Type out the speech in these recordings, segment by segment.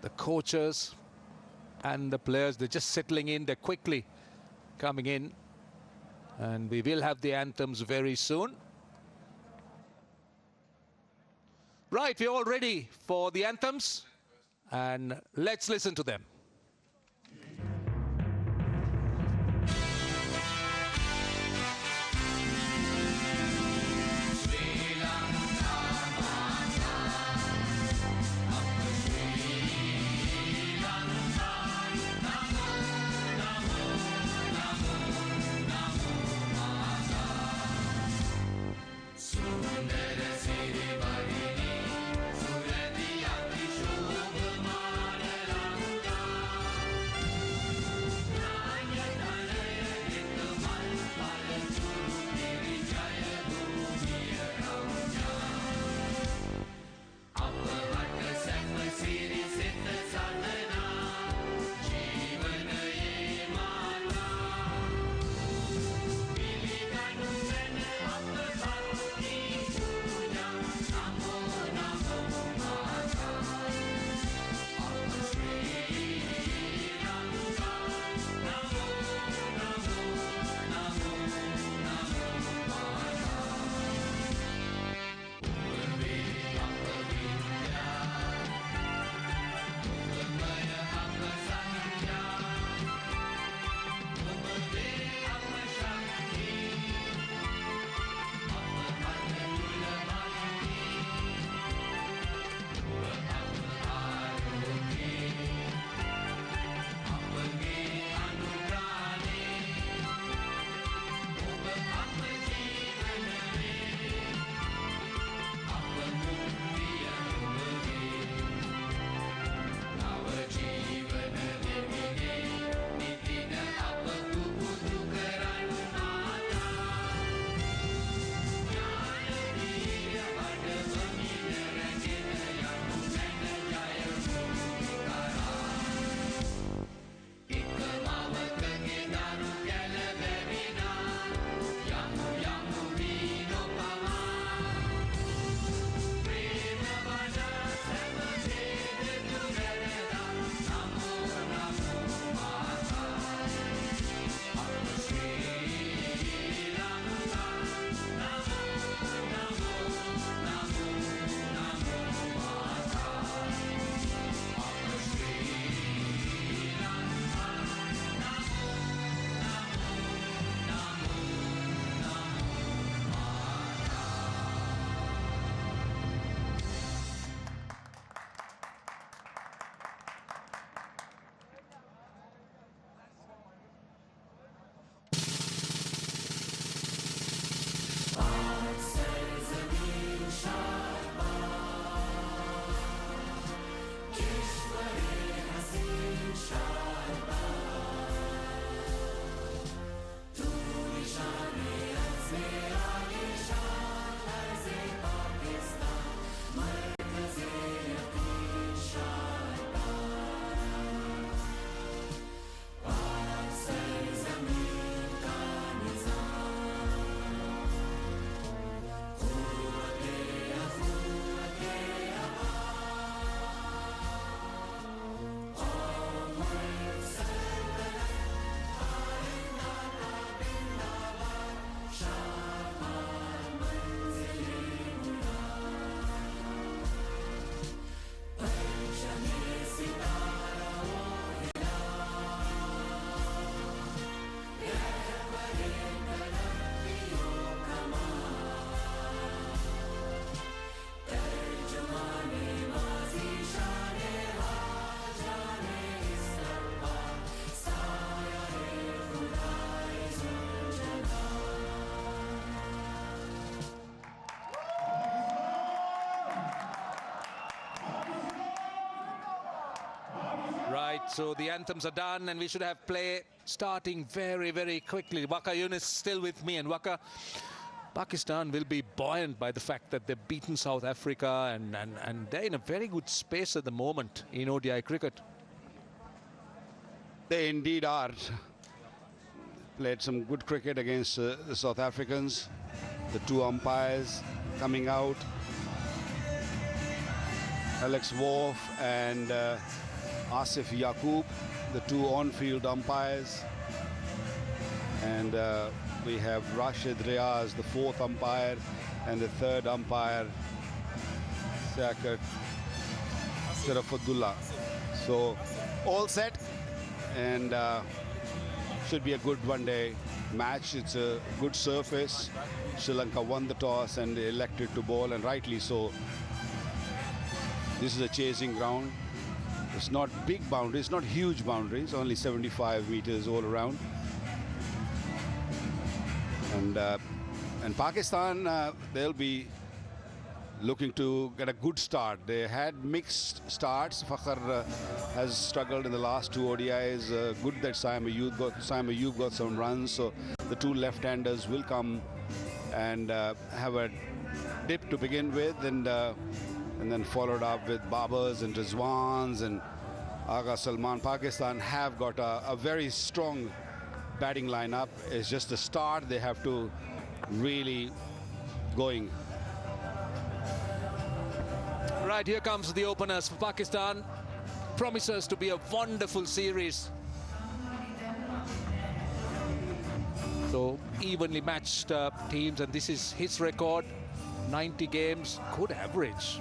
the coaches and the players, they're just settling in. They're quickly coming in. And we will have the anthems very soon. Right, we're all ready for the anthems. And let's listen to them. Right, so the anthems are done and we should have play starting very, very quickly. Waka Yunus still with me, and Waka, Pakistan will be buoyant by the fact that they've beaten South Africa and they're in a very good space at the moment in ODI cricket. They indeed are. Played some good cricket against the South Africans. The two umpires coming out, Alex Worf and Asif Yaqub, the two on-field umpires. And we have Rashid Riaz, the fourth umpire, and the third umpire, Sakat Sharafudullah. So all set, and should be a good one-day match. It's a good surface. Sri Lanka won the toss and elected to bowl, and rightly so. This is a chasing ground. It's not big boundaries, not huge boundaries, only 75 meters all around. And Pakistan, they'll be looking to get a good start. They had mixed starts. Fakhar has struggled in the last two ODIs. Good that Saima Ayub got some runs. So the two left-handers will come and have a dip to begin with, and then followed up with Babars and Rizwans and Agha Salman. Pakistan have got a very strong batting lineup. It's just the start they have to really going. Right, here comes the openers for Pakistan. Promises to be a wonderful series. So evenly matched teams, and this is his record. 90 games, good average.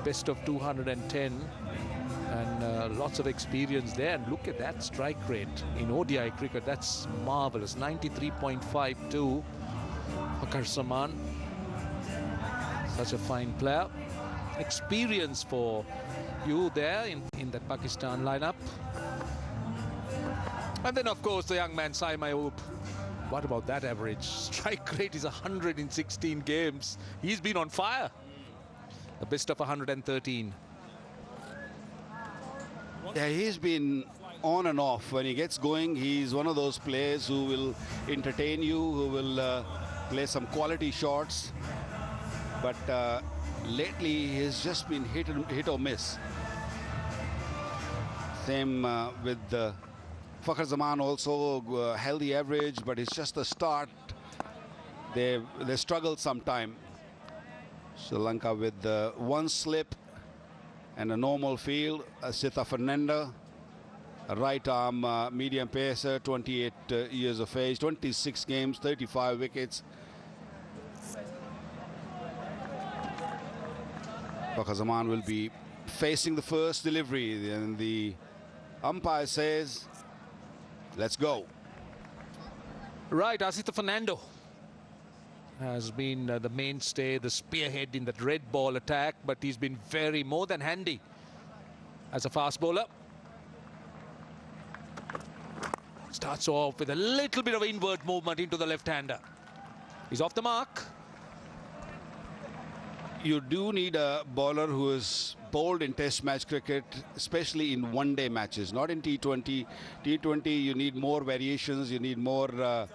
Best of 210, and lots of experience there. And look at that strike rate in ODI cricket. That's marvelous. 93.52. Fakhar Zaman, such a fine player. Experience for you there in that Pakistan lineup. And then, of course, the young man Saima Ayub. What about that average? Strike rate is 100 in 16 games. He's been on fire. The best of 113. Yeah, he's been on and off. When he gets going, he's one of those players who will entertain you, who will play some quality shots. But lately, he's just been hit or miss. Same with Fakhar Zaman, also healthy average, but it's just the start. They struggled sometime. Sri Lanka with one slip and a normal field. Sita Fernanda, a right arm medium pacer, 28 years of age, 26 games, 35 wickets. Fakhar Zaman will be facing the first delivery, and the umpire says, let's go. Right, Asita Fernando has been the mainstay, the spearhead in that red ball attack, but he's been more than handy as a fast bowler. Starts off with a little bit of inward movement into the left-hander. He's off the mark. You do need a bowler who is bowled in test match cricket, especially in one-day matches, not in T20. T20, you need more variations, you need more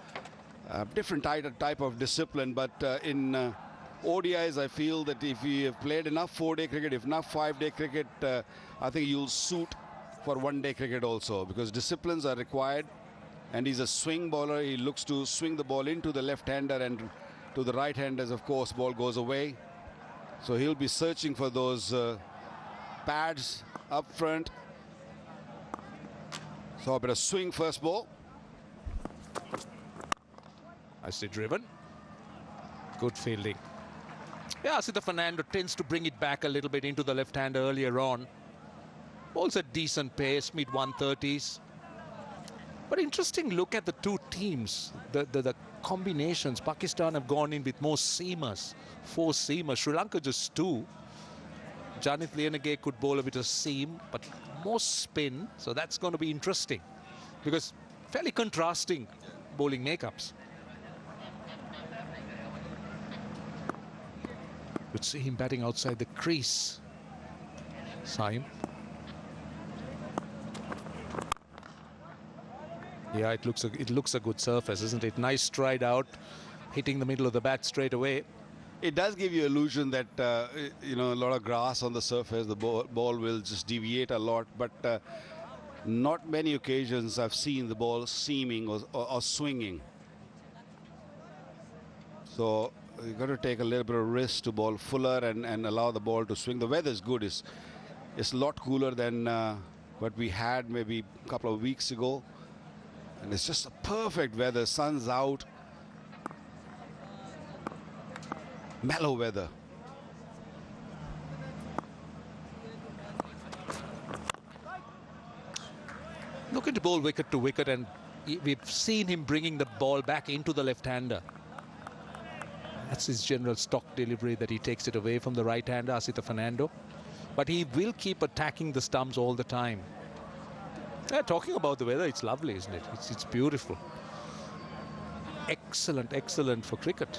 different type of discipline. But in ODIs, I feel that if you have played enough four-day cricket, if enough five-day cricket, I think you'll suit for one-day cricket also, because disciplines are required. And he's a swing bowler. He looks to swing the ball into the left-hander, and to the right-handers, of course, ball goes away. So he'll be searching for those pads up front. So a bit of swing first ball. Nicely driven. Good fielding. Yeah, Asita Fernando tends to bring it back a little bit into the left hand earlier on. Bowls a decent pace, mid-130s. But interesting look at the two teams. The combinations. Pakistan have gone in with more seamers, 4 seamers. Sri Lanka just 2. Janith Lianage could bowl a bit of seam, but more spin. So that's going to be interesting, because fairly contrasting bowling makeups. Could see him batting outside the crease. Saim. Yeah, it looks a good surface, isn't it? Nice stride out, hitting the middle of the bat straight away. It does give you illusion that you know, a lot of grass on the surface, the ball will just deviate a lot, but not many occasions I've seen the ball seaming or swinging. So you've got to take a little bit of risk to bowl fuller and allow the ball to swing. The weather is good. It's a lot cooler than what we had maybe a couple of weeks ago. And it's just a perfect weather. Sun's out. Mellow weather. Looking to bowl wicket to wicket, and we've seen him bringing the ball back into the left-hander. That's his general stock delivery, that he takes it away from the right-hander, Asita Fernando. But he will keep attacking the stumps all the time. Yeah, talking about the weather, it's lovely, isn't it? It's beautiful. Excellent, excellent for cricket.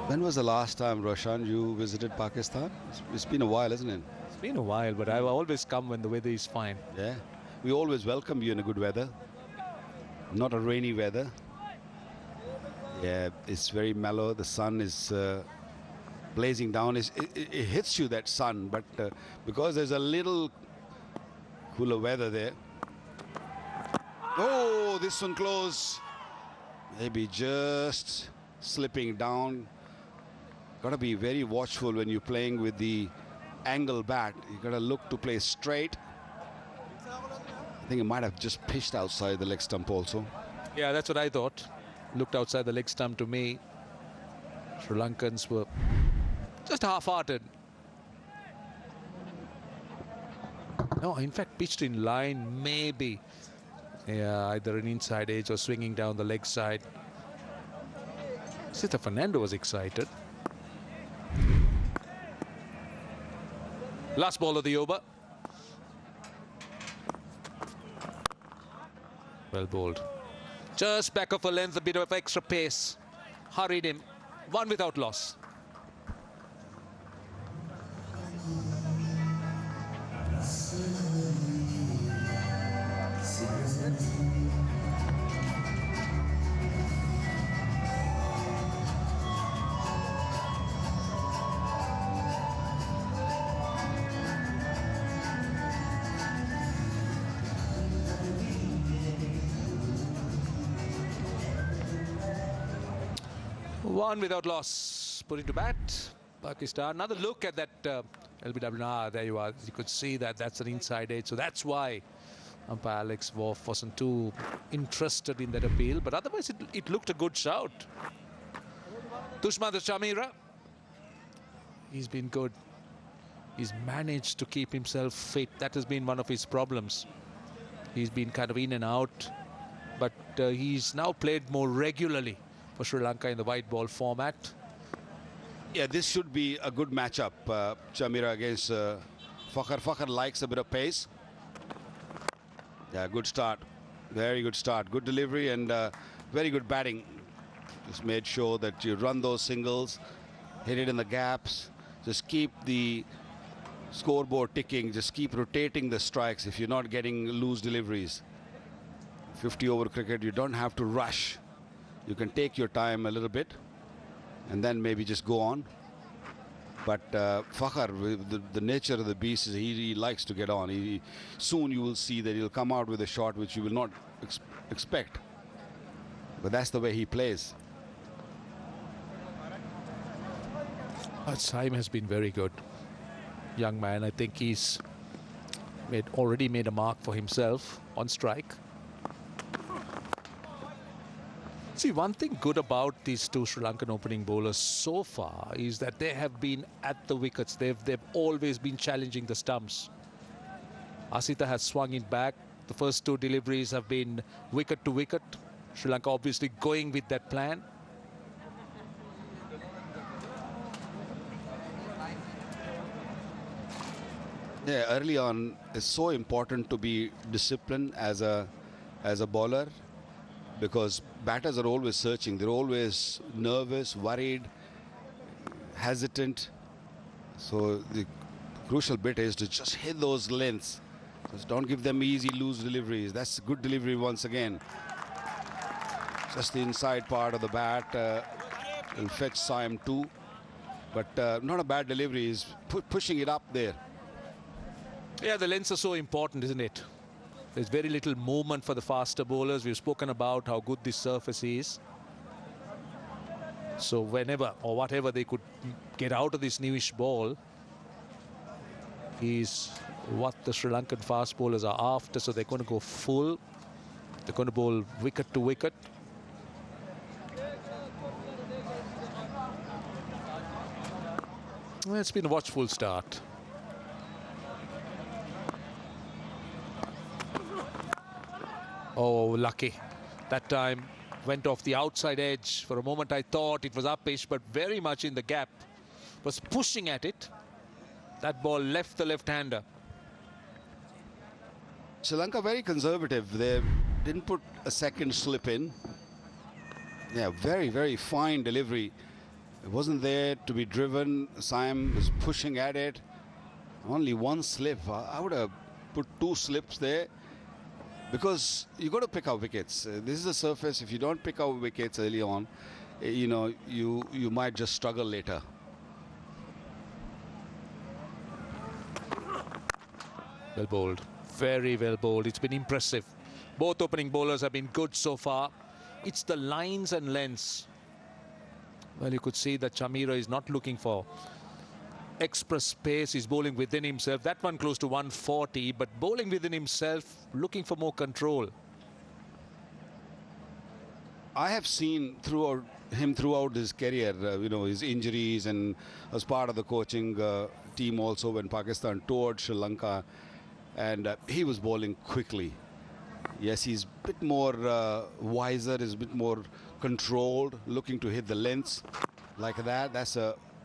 When was the last time, Roshan, you visited Pakistan? It's been a while, isn't it? It's been a while, but I always come when the weather is fine. Yeah. We always welcome you in a good weather. Not a rainy weather. Yeah, it's very mellow. The sun is blazing down. It hits you, that sun, but because there's a little cooler weather there. Oh, this one close. Maybe just slipping down. Got to be very watchful when you're playing with the angle bat. You got to look to play straight. I think it might have just pitched outside the leg stump also. Yeah, that's what I thought. Looked outside the leg stump to me. Sri Lankans were just half-hearted. No, in fact, pitched in line, maybe. Yeah, either an inside edge or swinging down the leg side. Sita Fernando was excited. Last ball of the over. Well bowled. Just back of a length, a bit of extra pace. Hurried him. One without loss. One without loss. Put into bat. Pakistan. Another look at that LBW. Ah, there you are. You could see that that's an inside edge. So that's why umpire Alex Worf wasn't too interested in that appeal. But otherwise, it looked a good shout. Dushman Chamira. He's been good. He's managed to keep himself fit. That has been one of his problems. He's been kind of in and out. But he's now played more regularly for Sri Lanka in the white ball format. Yeah, this should be a good matchup. Chamira against Fakhar. Fakhar likes a bit of pace. Yeah, good start. Very good start. Good delivery and very good batting. Just made sure that you run those singles, hit it in the gaps. Just keep the scoreboard ticking. Just keep rotating the strikes if you're not getting loose deliveries. 50 over cricket, you don't have to rush. You can take your time a little bit and then maybe just go on. But Fakhar, the nature of the beast is he likes to get on. Soon you will see that he'll come out with a shot which you will not expect. But that's the way he plays. Saim has been very good. Young man, I think he's already made a mark for himself on strike. See, one thing good about these two Sri Lankan opening bowlers so far is that they have been at the wickets. They've always been challenging the stumps. Asita has swung it back. The first two deliveries have been wicket to wicket. Sri Lanka obviously going with that plan. Yeah, early on, it's so important to be disciplined as a bowler, because batters are always searching. They're always nervous, worried, hesitant. So the crucial bit is to just hit those lengths. Just don't give them easy, loose deliveries. That's a good delivery once again. Just the inside part of the bat will fetch Saim too. But not a bad delivery. He's pushing it up there. Yeah, the lengths are so important, isn't it? There's very little movement for the faster bowlers. We've spoken about how good this surface is. So whenever or whatever they could get out of this newish ball, is what the Sri Lankan fast bowlers are after. So they're going to go full. They're going to bowl wicket to wicket. Well, it's been a watchful start. Oh, lucky. That time went off the outside edge. For a moment I thought it was uppish, but very much in the gap. Was pushing at it. That ball left the left-hander. Sri Lanka very conservative. They didn't put a second slip in. Yeah, very, very fine delivery. It wasn't there to be driven. Siam was pushing at it. Only one slip. I would have put 2 slips there, because you got to pick up wickets. This is a surface. If you don't pick up wickets early on, you know, you might just struggle later. Well bowled. Very well bowled. It's been impressive. Both opening bowlers have been good so far. It's the lines and lengths. Well, you could see that Chamira is not looking for express pace. He's bowling within himself. That one close to 140, but bowling within himself, looking for more control. I have seen throughout his career, you know, his injuries, and as part of the coaching team also when Pakistan toured Sri Lanka, and he was bowling quickly. Yes, he's a bit more wiser, is a bit more controlled, looking to hit the lengths like that. That's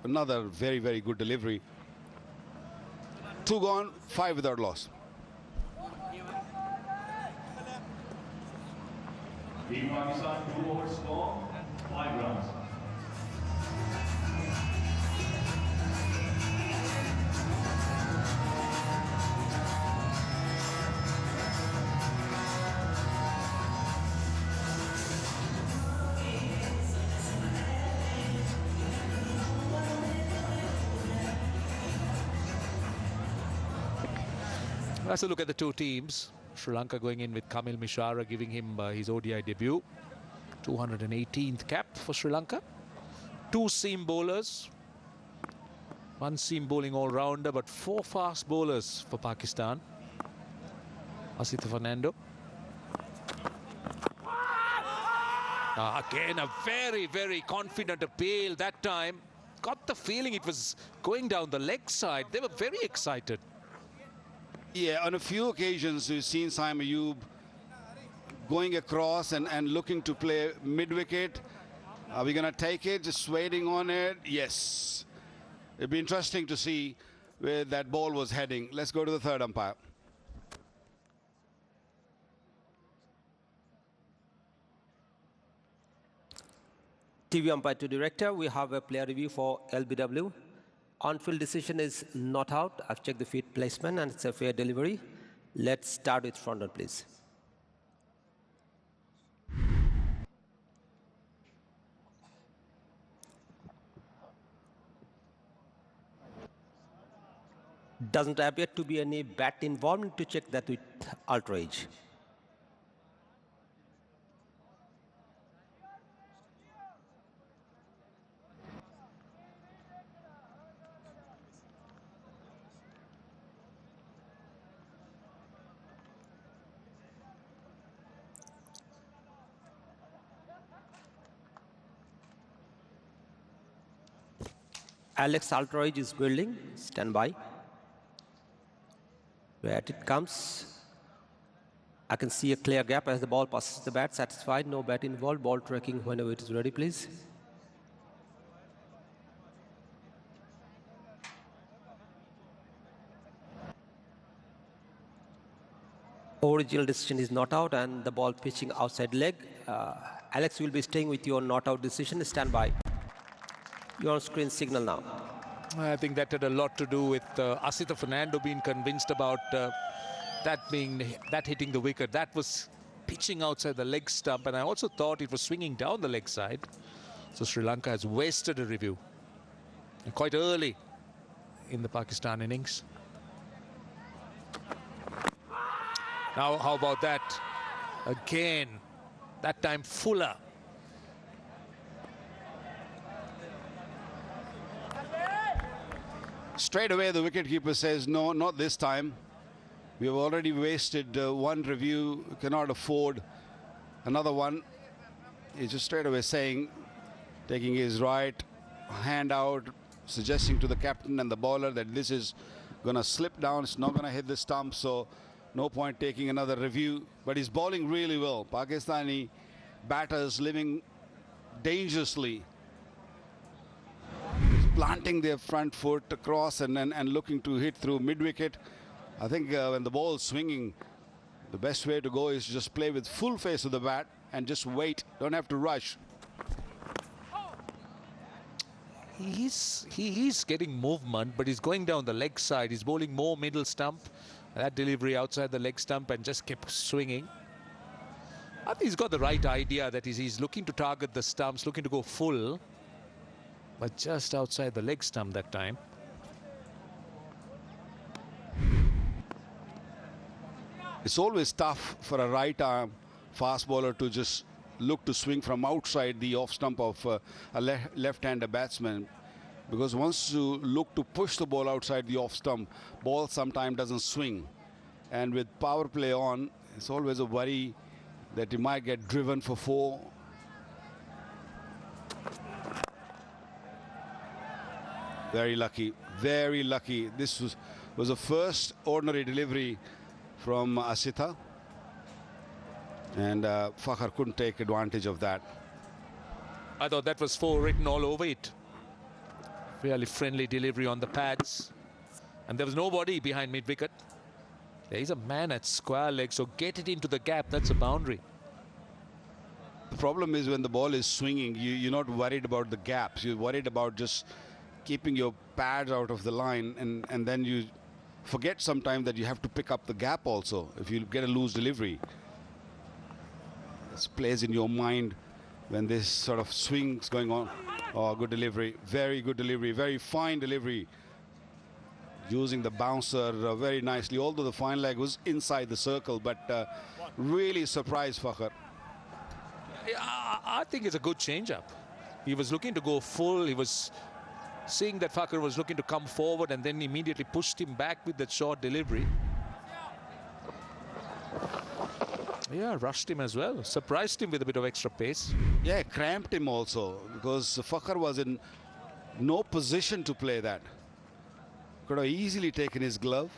another very, very good delivery. 2 gone, 5 without loss. Team Pakistan 2 overs score, 5 runs. Let's look at the two teams. Sri Lanka going in with Kamil Mishara, giving him his ODI debut. 218th cap for Sri Lanka. 2 seam bowlers. 1 seam bowling all-rounder, but 4 fast bowlers for Pakistan. Asita Fernando. Again, a very, very confident appeal that time. Got the feeling it was going down the leg side. They were very excited. Yeah, on a few occasions we've seen Saim Ayub going across and looking to play mid-wicket. Are we going to take it? Just waiting on it? Yes. It'd be interesting to see where that ball was heading. Let's go to the third umpire. TV umpire to director, we have a player review for LBW. On-field decision is not out. I've checked the feet placement and it's a fair delivery. Let's start with front on, please. Doesn't appear to be any bat involved. Need to check that with outrage. Alex Altroid is building. Stand by. Where it comes. I can see a clear gap as the ball passes the bat. Satisfied. No bat involved. Ball tracking whenever it is ready, please. Original decision is not out and the ball pitching outside leg. Alex will be staying with your not out decision. Stand by. Your screen signal now. I think that had a lot to do with Asita Fernando being convinced about that hitting the wicket. That was pitching outside the leg stump, and I also thought it was swinging down the leg side. So Sri Lanka has wasted a review quite early in the Pakistan innings. Now, how about that? Again, that time Fuller. Straight away, the wicketkeeper says, no, not this time. We have already wasted one review, cannot afford another one. He's just straight away saying, taking his right hand out, suggesting to the captain and the bowler that this is going to slip down, it's not going to hit the stump, so no point taking another review. But he's bowling really well. Pakistani batters living dangerously, planting their front foot across and looking to hit through mid-wicket. I think when the ball is swinging, the best way to go is just play with full face of the bat and just wait. Don't have to rush. He's getting movement, but he's going down the leg side. He's bowling more middle stump. That delivery outside the leg stump and just kept swinging. I think he's got the right idea that he's looking to target the stumps, looking to go full, but just outside the leg stump that time. It's always tough for a right-arm fast bowler to just look to swing from outside the off stump of a left-hander batsman, because once you look to push the ball outside the off stump, ball sometimes doesn't swing. And with power play on, it's always a worry that he might get driven for 4. Very lucky, very lucky. This was the first ordinary delivery from Asitha, and Fakhr couldn't take advantage of that. I thought that was 4 written all over it. Fairly friendly delivery on the pads, and there was nobody behind mid-wicket. There is a man at square leg, so get it into the gap. That's a boundary. The problem is when the ball is swinging, you're not worried about the gaps. You're worried about just keeping your pads out of the line, and then you forget sometimes that you have to pick up the gap also if you get a loose delivery. This plays in your mind when this sort of swing's going on. Oh, good delivery, very good delivery, very fine delivery, using the bouncer very nicely, although the fine leg was inside the circle, but really surprised Fakhr. I think it's a good change-up. He was looking to go full. He was seeing that Fakhr was looking to come forward, and then immediately pushed him back with that short delivery. Yeah, rushed him as well. Surprised him with a bit of extra pace. Yeah, cramped him also, because Fakhr was in no position to play that. Could have easily taken his glove.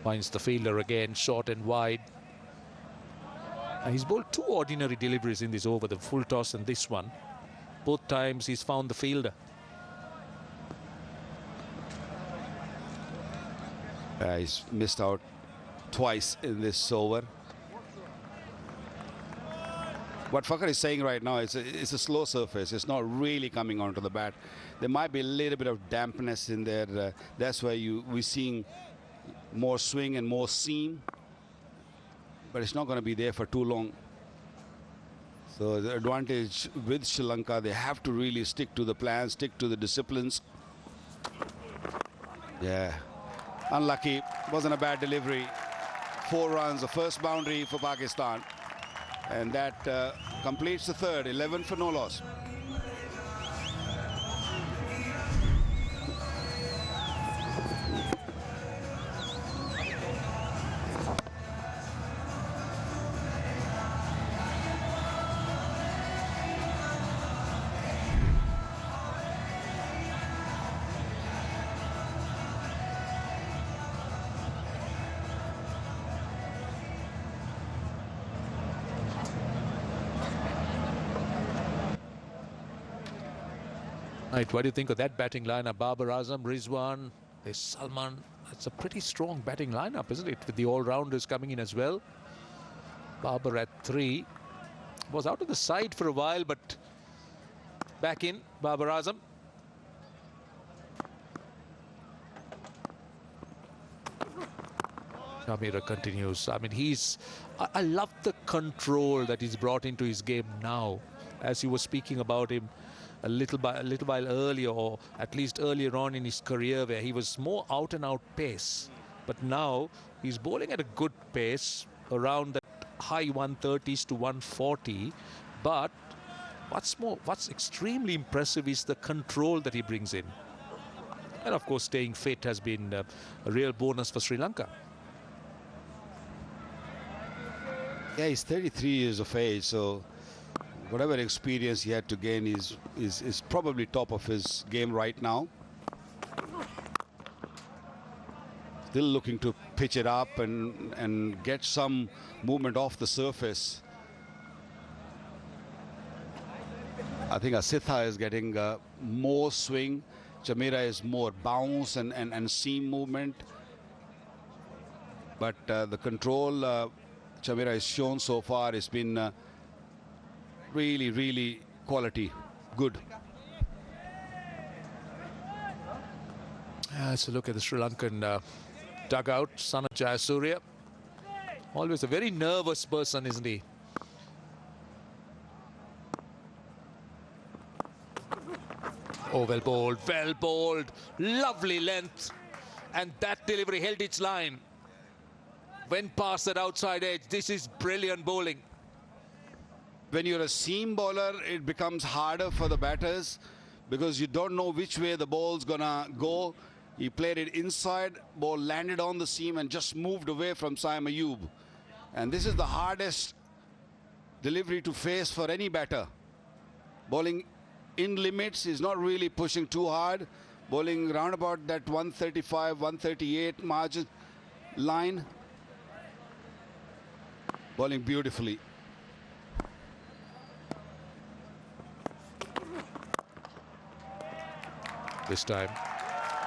Finds the fielder again, short and wide. He's bowled 2 ordinary deliveries in this over, the full toss and this one. Both times he's found the fielder. He's missed out twice in this over. What Fakhr is saying right now is it's a slow surface. It's not really coming onto the bat. There might be a little bit of dampness in there. That's why we're seeing more swing and more seam, but it's not going to be there for too long. So the advantage with Sri Lanka, they have to really stick to the plan, stick to the disciplines. Yeah, unlucky. Wasn't a bad delivery. 4 runs, the first boundary for Pakistan, and that completes the third. 11 for no loss. Right, what do you think of that batting lineup? Babar Azam, Rizwan, there's Salman. It's a pretty strong batting lineup, isn't it? With the all-rounders coming in as well. Babar at 3. Was out of the side for a while, but back in, Babar Azam. Shamira continues. I mean, I love the control that he's brought into his game now. As you were speaking about him a little while earlier, or at least earlier on in his career, where he was more out and out pace, but now he's bowling at a good pace around that high 130s to 140. But what's extremely impressive is the control that he brings in. And of course, staying fit has been a real bonus for Sri Lanka. Yeah, he's 33 years of age, so whatever experience he had to gain is probably top of his game right now. Still looking to pitch it up and get some movement off the surface. I think Asitha is getting more swing. Chamira is more bounce and seam movement. But the control Chamira has shown so far has been really, really quality. Good. Let's look at the Sri Lankan dugout. Son of Jayasuriya. Always a very nervous person, isn't he? Oh, well bowled, well bowled. Lovely length. And that delivery held its line. Went past that outside edge. This is brilliant bowling. When you're a seam bowler, it becomes harder for the batters because you don't know which way the ball's gonna go. He played it inside, ball landed on the seam and just moved away from Saim Ayub. And this is the hardest delivery to face for any batter. Bowling in limits, is not really pushing too hard. Bowling round about that 135, 138 margin line. Bowling beautifully. This time.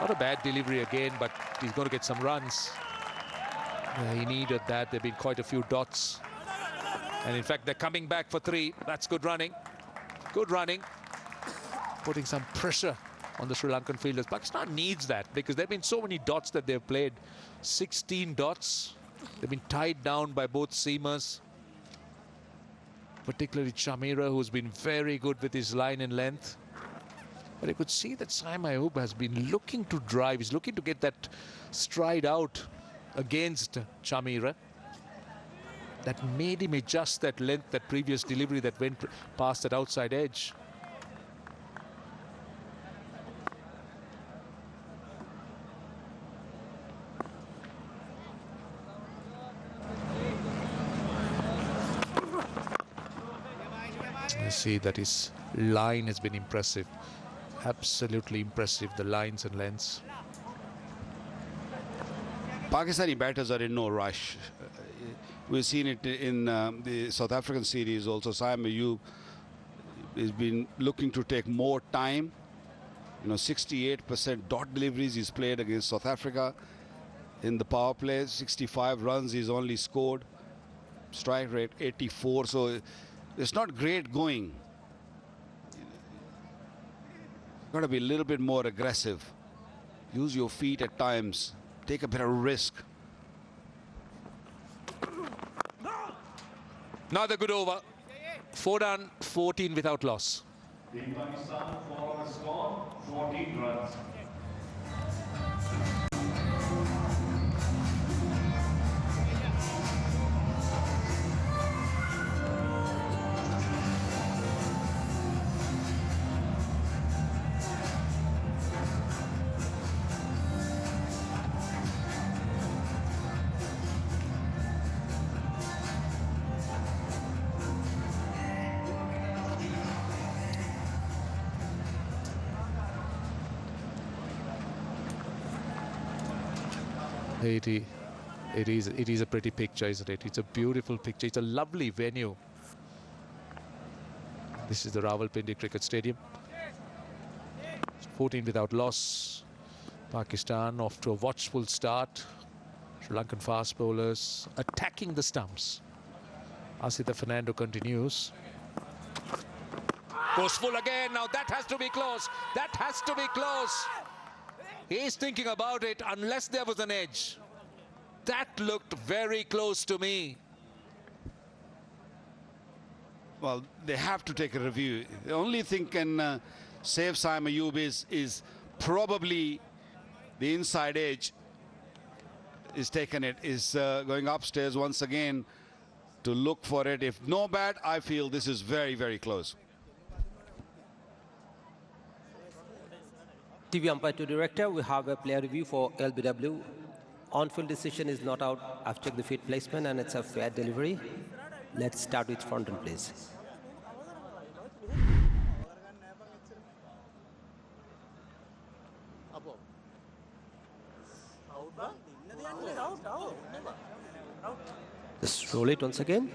Not a bad delivery again, but he's going to get some runs. Yeah, he needed that. There have been quite a few dots. And in fact, they're coming back for 3. That's good running. Good running. Putting some pressure on the Sri Lankan fielders. Pakistan needs that because there have been so many dots that they've played. 16 dots. They've been tied down by both seamers. Particularly Chamira, who's been very good with his line and length. But I could see that Saim Ayub has been looking to drive. He's looking to get that stride out against Chamira. That made him adjust that length, that previous delivery that went past that outside edge. You see that his line has been impressive. Absolutely impressive, the lines and lengths. Pakistani batters are in no rush. We've seen it in the South African series also. Saim Ayub has been looking to take more time. You know, 68% dot deliveries he's played against South Africa. In the power play, 65 runs he's only scored. Strike rate 84, so it's not great going. Got to be a little bit more aggressive. Use your feet at times. Take a bit of risk. Another good over. 4 done, 14 without loss. Team Pakistan for a score 14 runs. It is a pretty picture, isn't it? It's a beautiful picture. It's a lovely venue. This is the Rawalpindi Cricket Stadium. 14 without loss. Pakistan off to a watchful start. Sri Lankan fast bowlers attacking the stumps. Asitha Fernando continues. Goes full again. Now that has to be close. That has to be close. He's thinking about it unless there was an edge. That looked very close to me. Well, they have to take a review. The only thing can save Saim Ayub is probably the inside edge is taken. It is going upstairs once again to look for it. If no bat, I feel this is very, very close. TV umpire to director, we have a player review for LBW. On-field decision is not out. I've checked the feet placement and it's a fair delivery. Let's start with front end, please. Just roll it once again.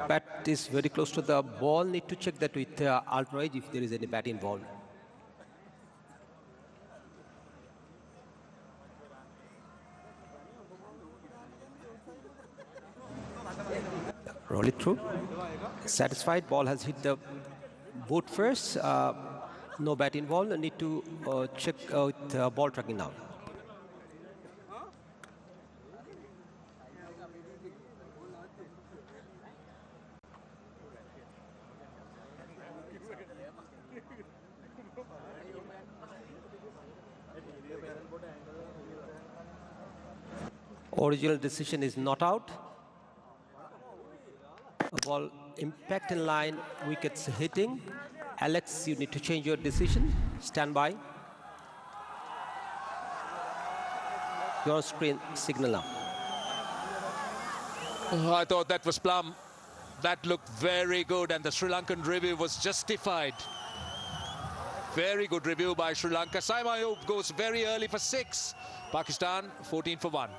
Bat is very close to the ball. Need to check that with ultra edge if there is any bat involved. Roll it through. Satisfied. Ball has hit the boot first. No bat involved. Need to check with ball tracking now. Original decision is not out. Ball impact in line, wickets hitting. Alex, you need to change your decision. Stand by. Your screen signal now. Oh, I thought that was plumb. That looked very good, and the Sri Lankan review was justified. Very good review by Sri Lanka. Saima Ayub goes very early for 6. Pakistan 14 for 1.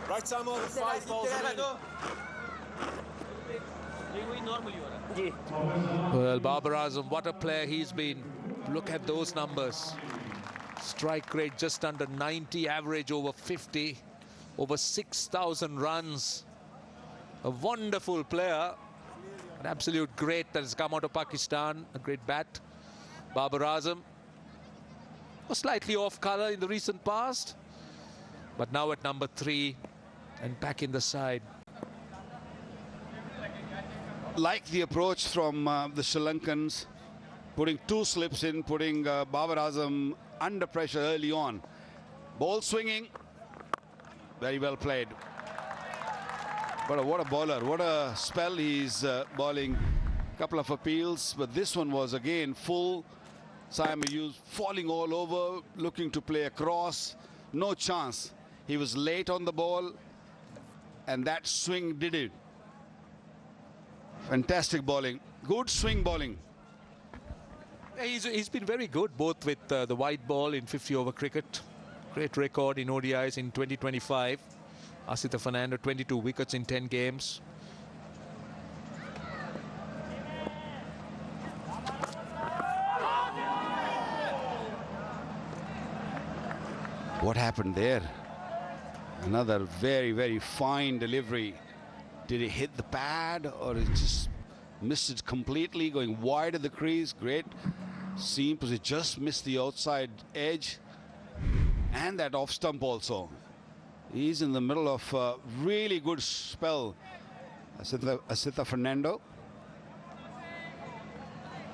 Right time on 5 balls Well, Babar Azam, what a player he's been. Look at those numbers. Strike rate just under 90, average over 50, over 6,000 runs. A wonderful player, an absolute great that has come out of Pakistan, a great bat. Babar Azam was slightly off colour in the recent past, but now at number 3 and back in the side. Like the approach from the Sri Lankans, putting 2 slips in, putting Babar Azam under pressure early on. Ball swinging, very well played. But what a bowler, what a spell he's bowling. Couple of appeals, but this one was again full. Saima Ayub falling all over, looking to play across. No chance. He was late on the ball, and that swing did it. Fantastic bowling, good swing bowling. He's been very good, both with the white ball in 50-over cricket. Great record in ODIs in 2025. Asita Fernando, 22 wickets in 10 games. What happened there? Another very, very fine delivery. Did he hit the pad, or he just missed it completely, going wide of the crease? Great seam, because it just missed the outside edge. And that off stump also. He's in the middle of a really good spell. Asita Fernando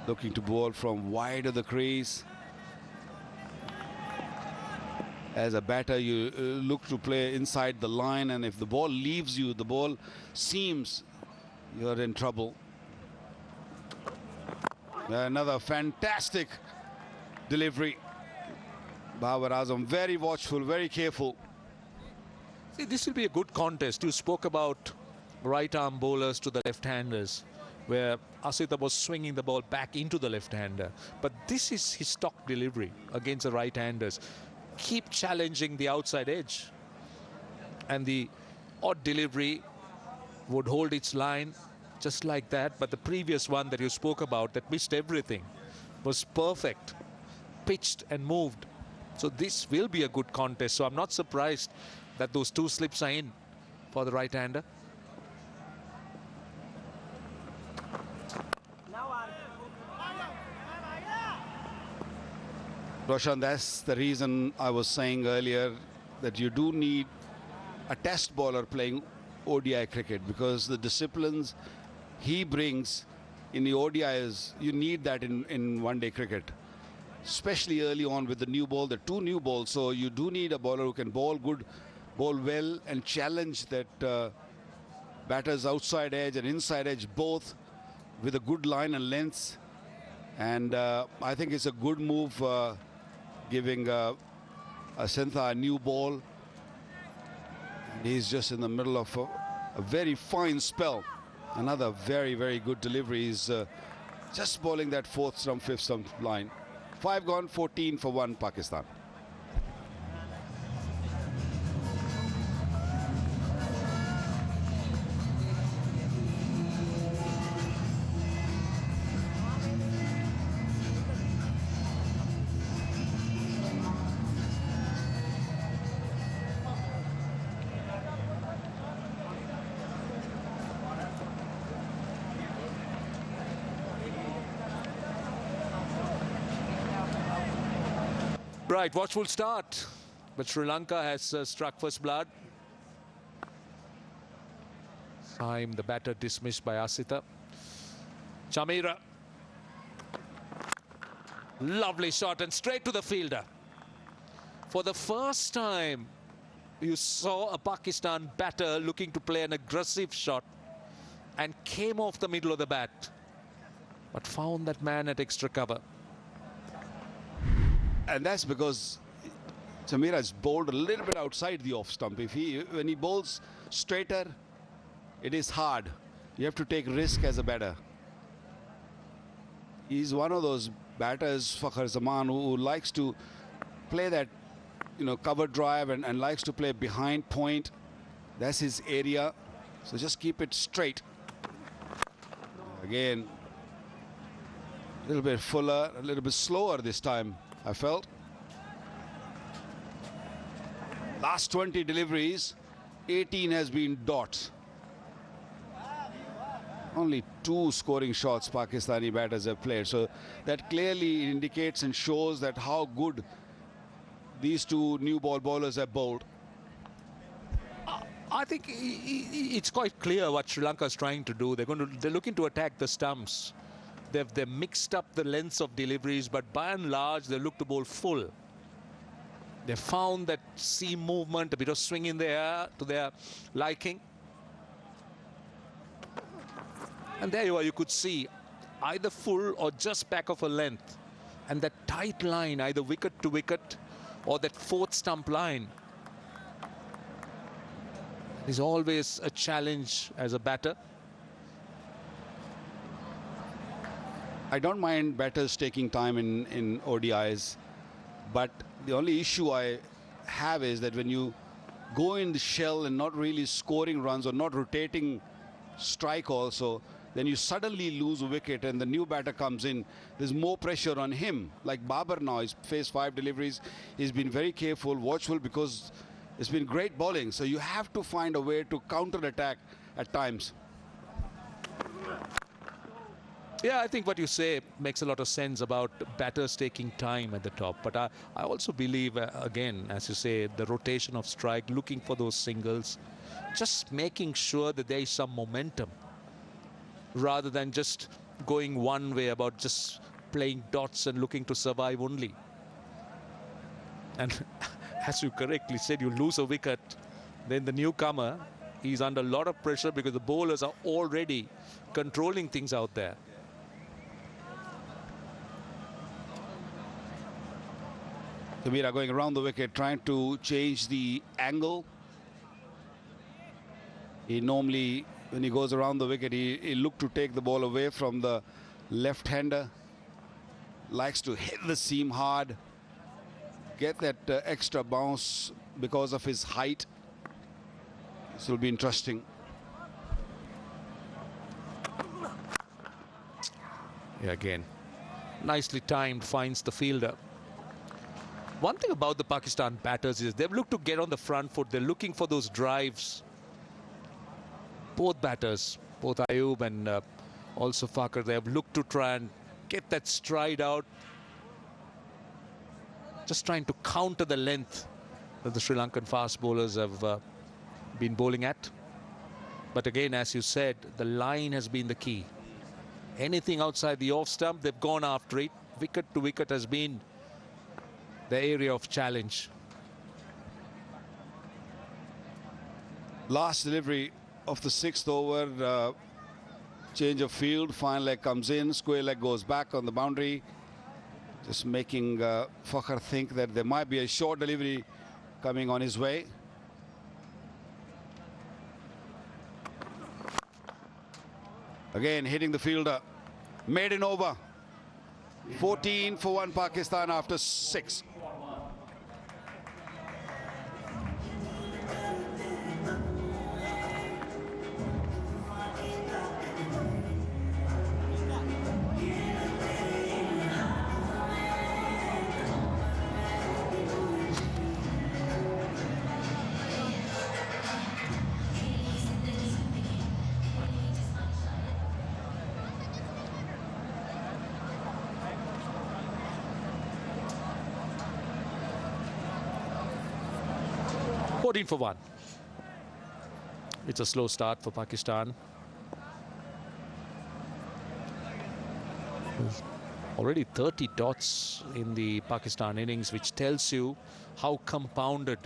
looking to bowl from wide of the crease. As a batter, you look to play inside the line, and if the ball leaves you, the ball seems you're in trouble. Another fantastic delivery. Babar Azam very watchful, very careful. See, this will be a good contest. You spoke about right-arm bowlers to the left-handers, where Asita was swinging the ball back into the left-hander. But this is his stock delivery against the right-handers. Keep challenging the outside edge, and the odd delivery would hold its line, just like that. But the previous one that you spoke about that missed everything was perfect, pitched and moved. So this will be a good contest. So I'm not surprised that those two slips are in for the right-hander. Roshan, that's the reason I was saying earlier that you do need a test bowler playing ODI cricket, because the disciplines he brings in the ODIs, you need that in one-day cricket, especially early on with the new ball, the two new balls. So you do need a bowler who can bowl good, bowl well, and challenge that batter's outside edge and inside edge both with a good line and length. And I think it's a good move giving Asantha a new ball. And he's just in the middle of a very fine spell. Another very, very good delivery. He's just bowling that fourth stump, fifth stump line. 5 gone, 14 for 1 Pakistan. Right, watchful start, but Sri Lanka has struck first blood. Time the batter dismissed by Asita. Chamira. Lovely shot and straight to the fielder. For the first time, you saw a Pakistan batter looking to play an aggressive shot and came off the middle of the bat, but found that man at extra cover. And that's because Chamira has bowled a little bit outside the off stump. When he bowls straighter, it is hard. You have to take risk as a batter. He's one of those batters, Fakhar Zaman, who likes to play that, cover drive and likes to play behind point. That's his area. So just keep it straight. Again, a little bit fuller, a little bit slower this time, I felt. Last 20 deliveries, 18 has been dots. Only 2 scoring shots Pakistani batters have played. So that clearly indicates and shows that how good these two new ball bowlers have bowled. I think it's quite clear what Sri Lanka is trying to do. They're looking to attack the stumps. They've mixed up the lengths of deliveries, but by and large, they look to bowl full. They found that seam movement, a bit of swing in the air to their liking. And there you are, you could see either full or just back of a length. And that tight line, either wicket to wicket or that fourth stump line, is always a challenge as a batter. I don't mind batters taking time in ODIs, but the only issue I have is that when you go in the shell and not really scoring runs or not rotating strike also, then you suddenly lose a wicket and the new batter comes in. There's more pressure on him. Like Babar now, he's faced 5 deliveries. He's been very careful, watchful, because it's been great bowling. So you have to find a way to counter-attack at times. Yeah, I think what you say makes a lot of sense about batters taking time at the top. But I also believe, again, as you say, the rotation of strike, looking for those singles, just making sure that there is some momentum rather than just going one way, about just playing dots and looking to survive only. And as you correctly said, you lose a wicket, then the newcomer, he's under a lot of pressure because the bowlers are already controlling things out there. Chamira going around the wicket, trying to change the angle. He normally, when he goes around the wicket, he look to take the ball away from the left-hander. Likes to hit the seam hard, get that extra bounce because of his height. This will be interesting. Yeah, again, nicely timed, finds the fielder. One thing about the Pakistan batters is they've looked to get on the front foot. They're looking for those drives. Both batters, both Ayub and also Fakar, they have looked to try and get that stride out. Just trying to counter the length that the Sri Lankan fast bowlers have been bowling at. But again, as you said, the line has been the key. Anything outside the off stump, they've gone after it. Wicket to wicket has been the area of challenge. Last delivery of the 6th over, change of field, fine leg comes in, square leg goes back on the boundary, just making Fakhr think that there might be a short delivery coming on his way. Again hitting the fielder, maiden over. 14 for 1 Pakistan after 6. For 1. It's a slow start for Pakistan. Already 30 dots in the Pakistan innings, which tells you how compounded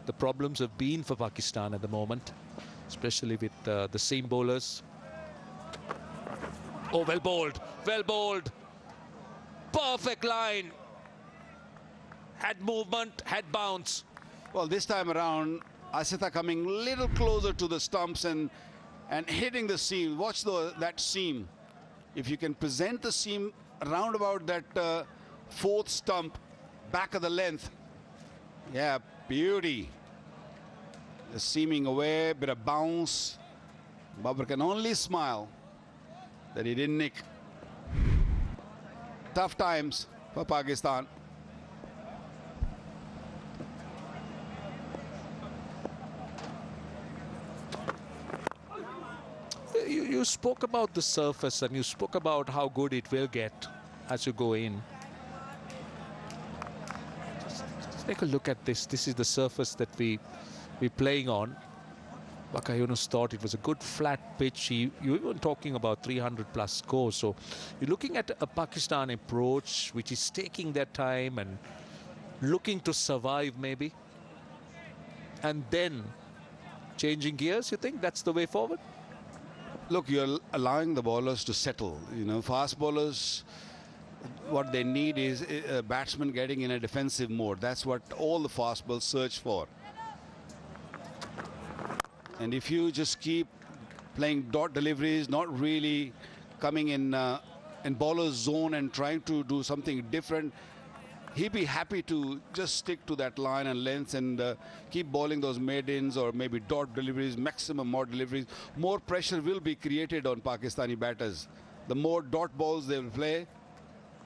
the problems have been for Pakistan at the moment, especially with the seam bowlers. Oh, well bowled, well bowled. Perfect line. Had movement, had bounce. Well, this time around, Asitha coming a little closer to the stumps and hitting the seam. Watch that seam. If you can present the seam around about that 4th stump, back of the length. Yeah, beauty. The seaming away, bit of bounce. Babar can only smile that he didn't nick. Tough times for Pakistan. You spoke about the surface and you spoke about how good it will get as you go in. Just take a look at this. This is the surface that we're playing on. Waqar Younis thought it was a good flat pitch. You were talking about 300 plus scores. So you're looking at a Pakistan approach which is taking their time and looking to survive maybe. And then changing gears, you think that's the way forward? Look, you're allowing the bowlers to settle. You know, fast bowlers, what they need is a batsman getting in a defensive mode. That's what all the fast bowlers search for. And if you just keep playing dot deliveries, not really coming in bowler's zone and trying to do something different, he'd be happy to just stick to that line and length and keep bowling those maidens or maybe dot deliveries, maximum more deliveries. More pressure will be created on Pakistani batters. The more dot balls they will play.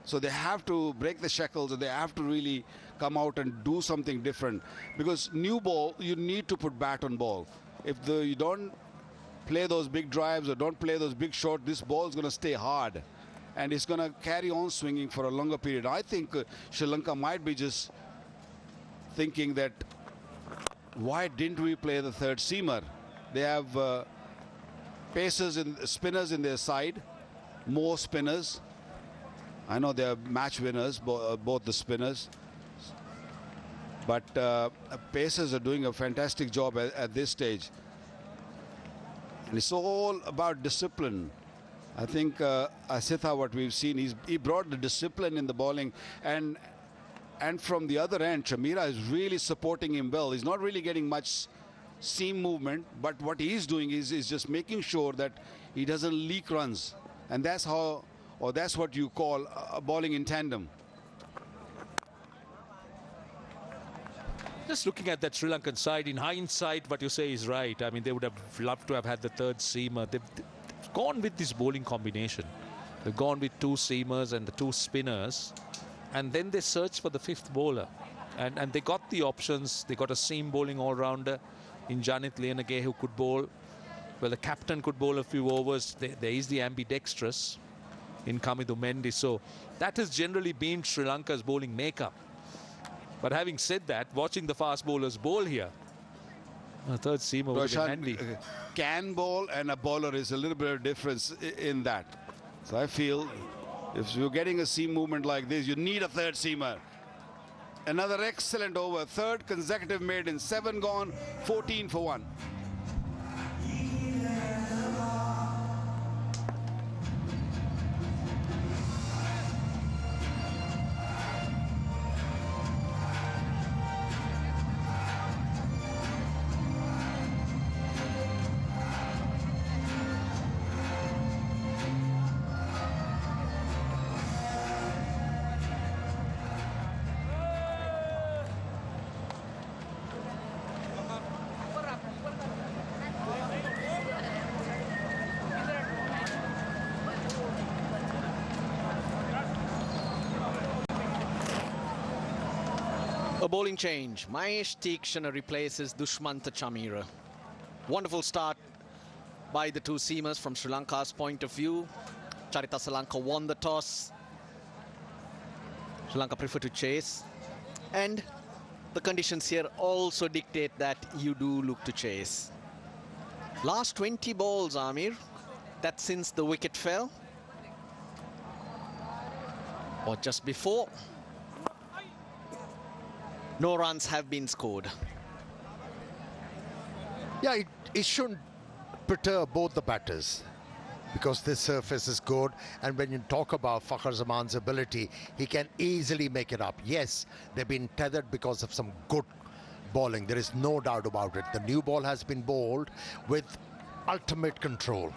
So they have to break the shackles and they have to really come out and do something different. Because new ball, you need to put bat on ball. If you don't play those big drives or don't play those big shots, this ball is going to stay hard. And it's going to carry on swinging for a longer period. I think Sri Lanka might be just thinking that, why didn't we play the 3rd seamer? They have pacers and spinners in their side, more spinners. I know they're match winners, both the spinners. But pacers are doing a fantastic job at this stage. And it's all about discipline. I think Asitha, what we've seen, he brought the discipline in the bowling, and from the other end, Shamira is really supporting him well. He's not really getting much seam movement, but what he's doing is just making sure that he doesn't leak runs, and that's how, or that's what you call bowling in tandem. Just looking at that Sri Lankan side, in hindsight, what you say is right. I mean, they would have loved to have had the 3rd seamer. They've gone with this bowling combination. They've gone with 2 seamers and the 2 spinners. And then they searched for the 5th bowler. And they got the options. They got a seam bowling all-rounder in Janit Lianage who could bowl. Well, the captain could bowl a few overs. There is the ambidextrous in Kamidu Mendy. So that has generally been Sri Lanka's bowling makeup. But having said that, watching the fast bowlers bowl here, a 3rd seamer would be handy. Can bowl and a bowler is a little bit of difference in that. So I feel if you're getting a seam movement like this, you need a 3rd seamer. Another excellent over. 3rd consecutive made in 7 gone, 14 for 1. A bowling change. Mahesh Tikshana replaces Dushmantha Chamira. Wonderful start by the 2 seamers from Sri Lanka's point of view. Charita Salanka won the toss. Sri Lanka prefer to chase. And the conditions here also dictate that you do look to chase. Last 20 balls, Amir. That's since the wicket fell. Or just before. No runs have been scored. Yeah, it shouldn't perturb both the batters because this surface is good. And when you talk about Fakhar Zaman's ability, he can easily make it up. Yes, they've been tethered because of some good bowling. There is no doubt about it. The new ball has been bowled with ultimate control.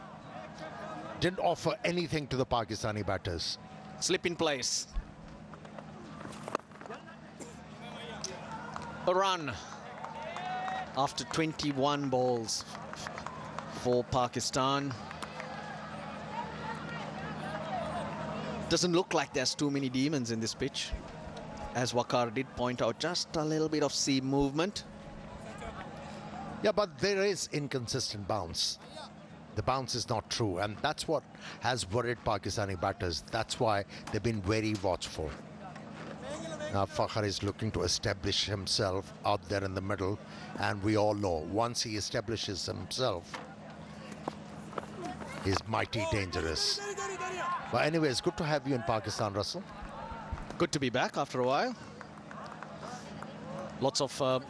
Didn't offer anything to the Pakistani batters. Slip in place. A run after 21 balls for Pakistan. Doesn't look like there's too many demons in this pitch. As Waqar did point out, just a little bit of seam movement. Yeah, but there is inconsistent bounce. The bounce is not true, and that's what has worried Pakistani batters. That's why they've been very watchful. Now Fakhar is looking to establish himself out there in the middle, and we all know once he establishes himself, he's mighty dangerous. But anyway, it's good to have you in Pakistan, Russell. Good to be back after a while. Lots of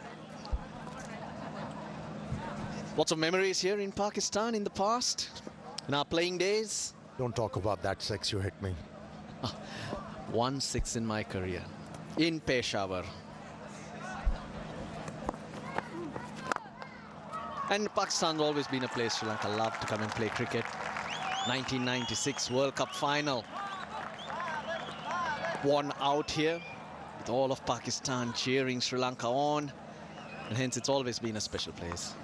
memories here in Pakistan in the past, in our playing days. Don't talk about that 6 you hit me. 1 6 in my career. In Peshawar. And Pakistan's always been a place Sri Lanka loved to come and play cricket. 1996 World Cup final. Won out here with all of Pakistan cheering Sri Lanka on. And hence it's always been a special place.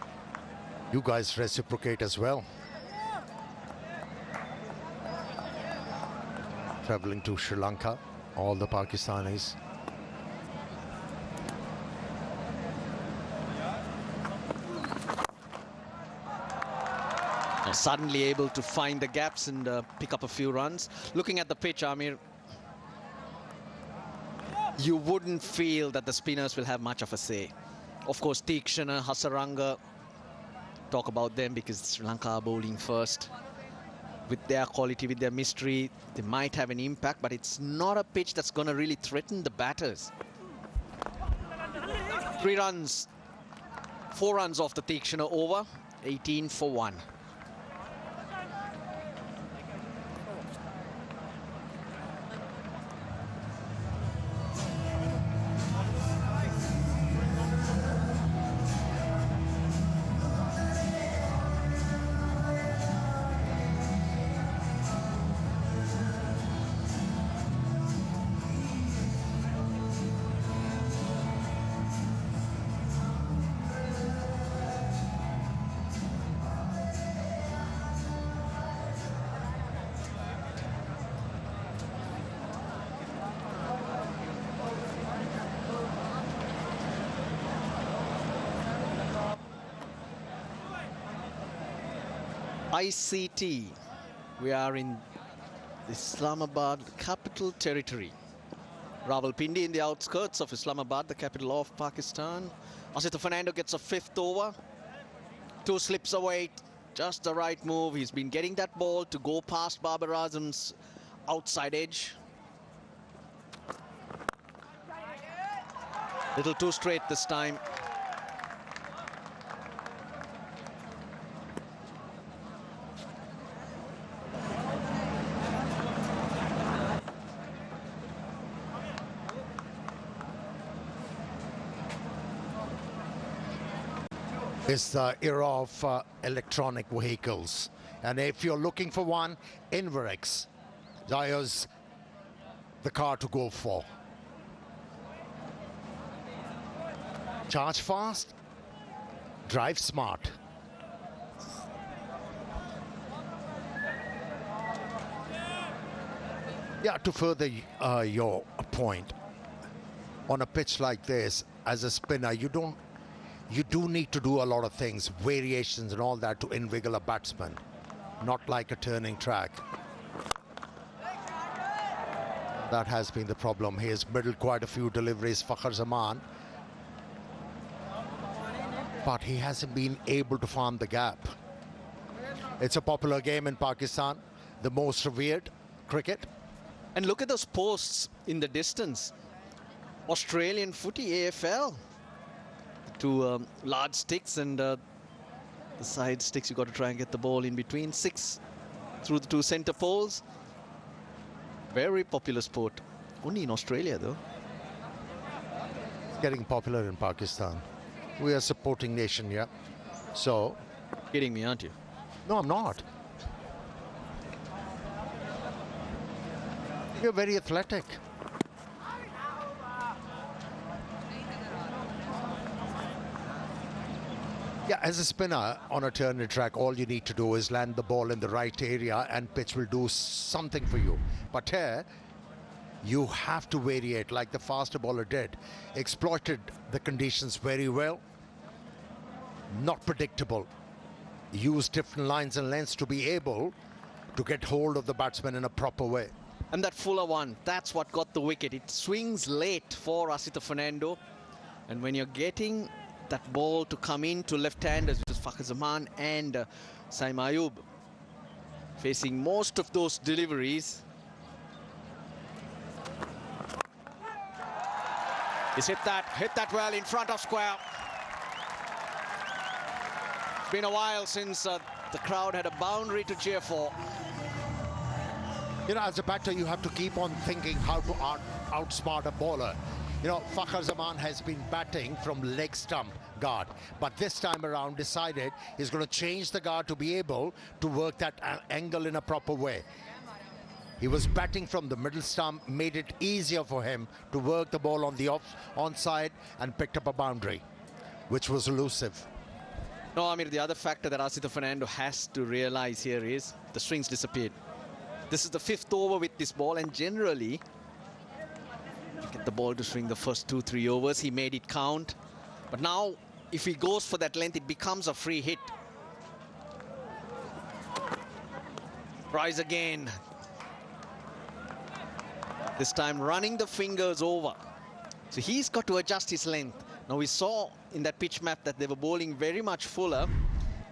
You guys reciprocate as well. Traveling to Sri Lanka, all the Pakistanis. Suddenly able to find the gaps and pick up a few runs. Looking at the pitch, Amir, you wouldn't feel that the spinners will have much of a say. Of course, Tikshana, Hasaranga, talk about them because Sri Lanka are bowling first. With their quality, with their mystery, they might have an impact, but it's not a pitch that's going to really threaten the batters. 3 runs, 4 runs off the Tikshana over, 18 for 1. ICT. We are in Islamabad, capital territory. Rawalpindi in the outskirts of Islamabad, the capital of Pakistan. Asita Fernando gets a 5th over. 2 slips away, just the right move. He's been getting that ball to go past Babar Azam's outside edge. Little too straight this time. It's the era of electronic vehicles, and if you're looking for one, Inverex is the car to go for. Charge fast, drive smart. Yeah, to further your point, on a pitch like this, as a spinner, you do need to do a lot of things, variations and all that, to invigorate a batsman, not like a turning track. That has been the problem. He has middled quite a few deliveries, Fakhar Zaman, but he hasn't been able to farm the gap. It's a popular game in Pakistan, the most revered cricket. And look at those posts in the distance. Australian footy, AFL. 2 large sticks and the side sticks, you got to try and get the ball in between. 6 through the 2 centre poles. Very popular sport. Only in Australia though. Getting popular in Pakistan. We are a supporting nation, yeah. So. Kidding me, aren't you? No, I'm not. You're very athletic. Yeah, as a spinner on a turning track, all you need to do is land the ball in the right area and pitch will do something for you. But here, you have to variate like the faster bowler did. Exploited the conditions very well. Not predictable. Use different lines and lengths to be able to get hold of the batsman in a proper way. And that fuller one, that's what got the wicket. It swings late for Asita Fernando. And when you're getting that ball to come in to left-handers, which is Fakhar Zaman and Saim Ayub, facing most of those deliveries. He's hit that well in front of square. It's been a while since the crowd had a boundary to cheer for. You know, as a batter, you have to keep on thinking how to outsmart a bowler. You know, Fakhar Zaman has been batting from leg stump guard, but this time around decided he's going to change the guard to be able to work that angle in a proper way. He was batting from the middle stump, made it easier for him to work the ball on the onside and picked up a boundary, which was elusive. No, I mean, the other factor that Asita Fernando has to realize here is the swings disappeared. This is the 5th over with this ball, and generally, you get the ball to swing the first 2-3 overs. He made it count. But now, if he goes for that length, it becomes a free hit. Tries again. This time running the fingers over. So he's got to adjust his length. Now we saw in that pitch map that they were bowling very much fuller.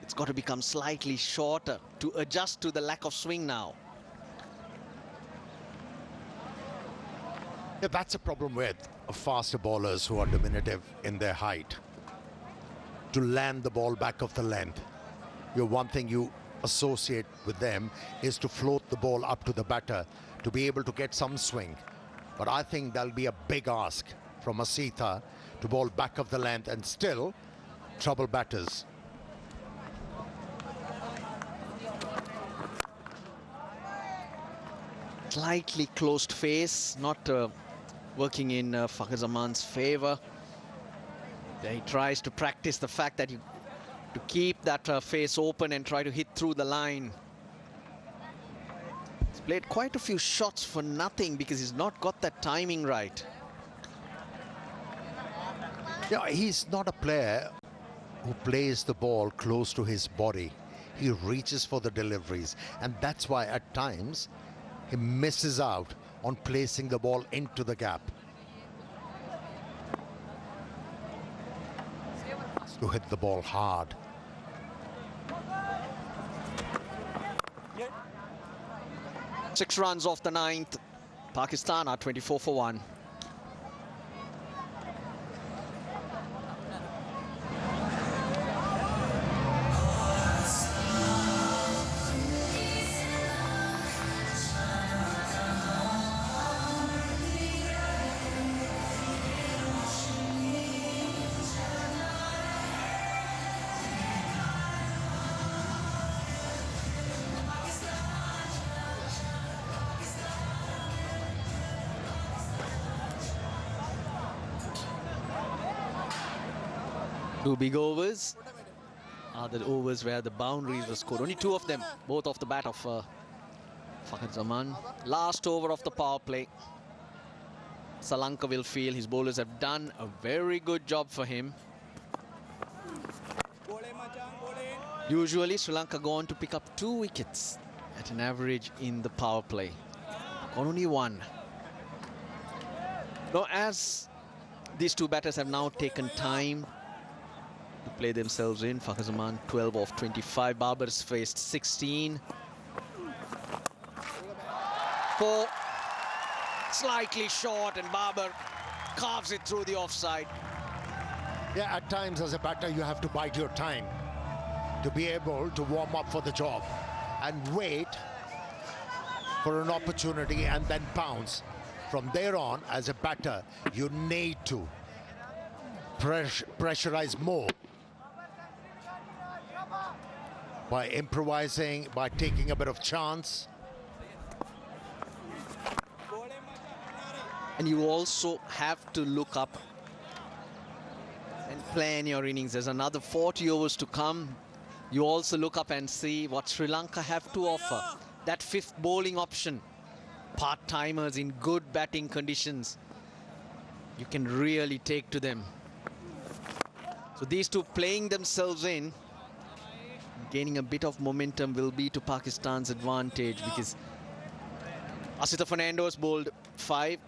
It's got to become slightly shorter to adjust to the lack of swing now. Yeah, that's a problem with faster bowlers who are diminutive in their height. To land the ball back of the length. One thing you associate with them is to float the ball up to the batter to be able to get some swing. But I think that'll be a big ask from Asita to bowl back of the length and still trouble batters. Slightly closed face, not working in Fakhar Zaman's favour. He tries to practice the fact that you to keep that face open and try to hit through the line. He's played quite a few shots for nothing because he's not got that timing right. Yeah, he's not a player who plays the ball close to his body. he reaches for the deliveries, and that's why at times he misses out on placing the ball into the gap. To hit the ball hard. Six runs off the ninth. Pakistan are 24 for 1. Two big overs are the overs where the boundaries were scored. Only two of them, both off the bat of Fakhar Zaman. Last over of the power play. Sri Lanka will feel his bowlers have done a very good job for him. Usually Sri Lanka go on to pick up 2 wickets at an average in the power play. Only one. Now, as these two batters have now taken time to play themselves in, Fakhar Zaman 12 of 25, Babar's faced 16. 4 slightly short, and Babar carves it through the offside. Yeah, at times as a batter you have to bide your time to be able to warm up for the job and wait for an opportunity and then pounce. From there on, as a batter, you need to pressurize more by improvising, by taking a bit of chance. And you also have to look up and plan your innings. There's another 40 overs to come. You also look up and see what Sri Lanka have to offer. That fifth bowling option, part-timers in good batting conditions, you can really take to them. So these two playing themselves in, gaining a bit of momentum will be to Pakistan's advantage, because Asita Fernando's bowled 5,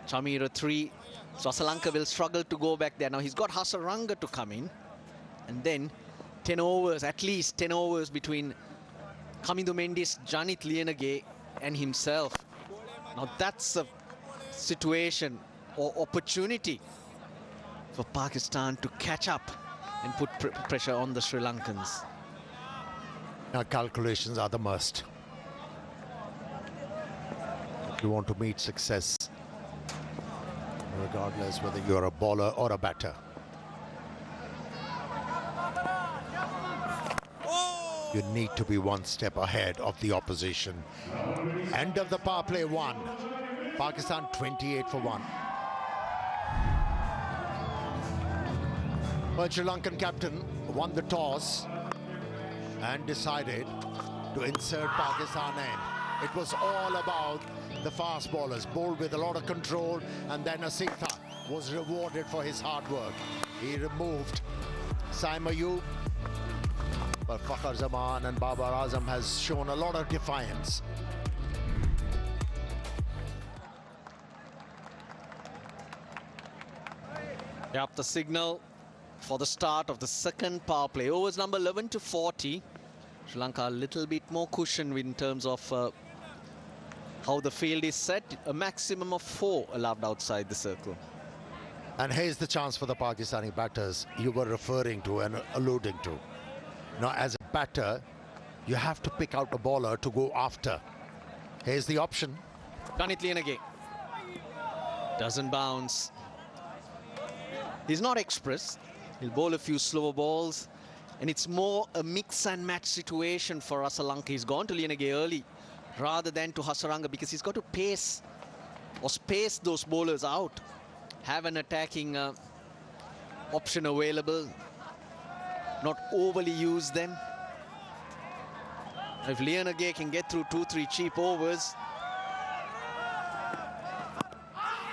Chamira 3. So Sri Lanka will struggle to go back there. Now he's got Hasaranga to come in, and then 10 overs, at least 10 overs between Kamindu Mendis, Janit Lienage and himself. Now that's a situation or opportunity for Pakistan to catch up and put pressure on the Sri Lankans. Now calculations are the must. If you want to meet success, regardless whether you're a bowler or a batter. You need to be one step ahead of the opposition. End of the power play 1. Pakistan 28 for 1. Well, Sri Lankan captain won the toss and decided to insert Pakistan in. It was all about the fast bowlers, bowled with a lot of control, and then Asitha was rewarded for his hard work. He removed Saim Ayub, but Fakhar Zaman and Babar Azam has shown a lot of defiance. Yep, the signal for the start of the second power play. Overs number 11 to 40. Sri Lanka a little bit more cushion in terms of how the field is set. A maximum of 4 allowed outside the circle. And here's the chance for the Pakistani batters you were referring to and alluding to. Now, as a batter, you have to pick out a bowler to go after. Here's the option. Janit Lienage doesn't bounce. He's not express. He'll bowl a few slower balls, and it's more a mix and match situation for Sri Lanka. He's gone to Lienage early rather than to Hasaranga, because he's got to pace or space those bowlers out, have an attacking option available, not overly use them. If Lienage can get through 2-3 cheap overs.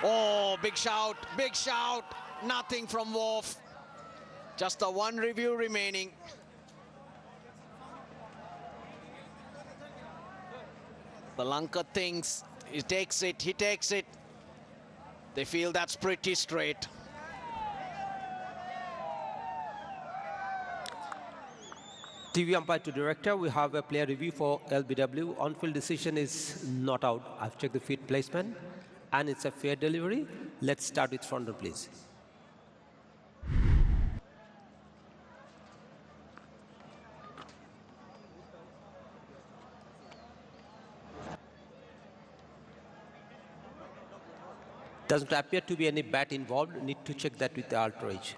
Oh, big shout, big shout. Nothing from Wolf. Just the one review remaining. The Lanka thinks he takes it. They feel that's pretty straight. TV umpire to director, we have a player review for LBW. On-field decision is not out. I've checked the feet placement and it's a fair delivery. Let's start with front row, please. Doesn't appear to be any bat involved. Need to check that with the outrage.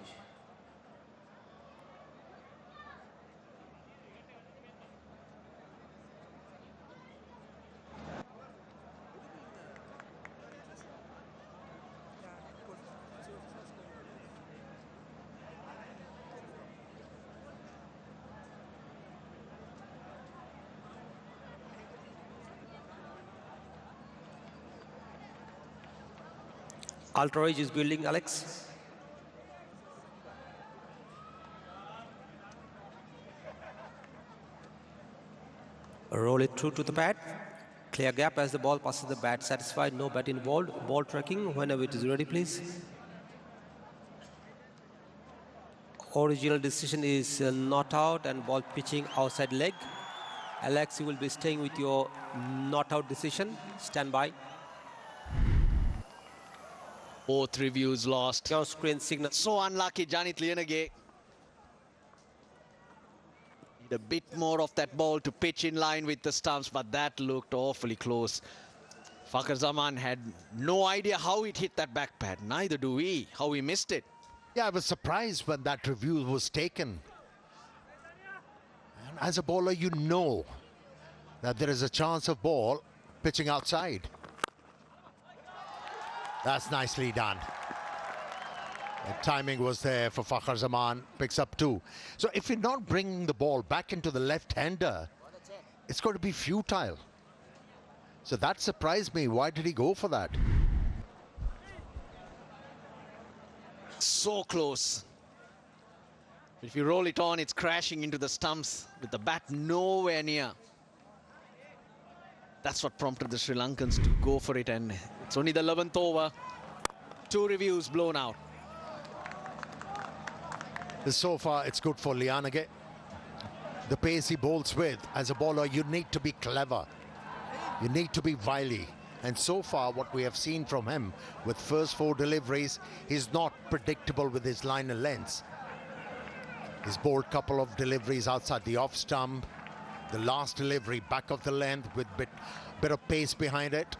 Outrage is building, Alex. Roll it through to the bat. Clear gap as the ball passes the bat. Satisfied, no bat involved. Ball tracking whenever it is ready, please. Original decision is not out and ball pitching outside leg. Alex, you will be staying with your not out decision. Stand by. Both reviews lost. Your screen signal. So unlucky, Janit Lianage. Need a bit more of that ball to pitch in line with the stumps, but that looked awfully close. Fakhar Zaman had no idea how it hit that back pad. Neither do we, how he missed it. Yeah, I was surprised when that review was taken. And as a bowler, you know that there is a chance of ball pitching outside. That's nicely done. The timing was there for Fakhar Zaman. Picks up 2. So if you're not bringing the ball back into the left-hander, it's going to be futile. So that surprised me. Why did he go for that? So close. If you roll it on, it's crashing into the stumps with the bat nowhere near. That's what prompted the Sri Lankans to go for it, and it's only the 11th over. 2 reviews blown out. So far, it's good for Lianage. The pace he bowls with, as a bowler, you need to be clever. You need to be wily. And so far, what we have seen from him with first 4 deliveries, he's not predictable with his line and lengths. He's bowled a couple of deliveries outside the off stump. The last delivery back of the length with bit of pace behind it.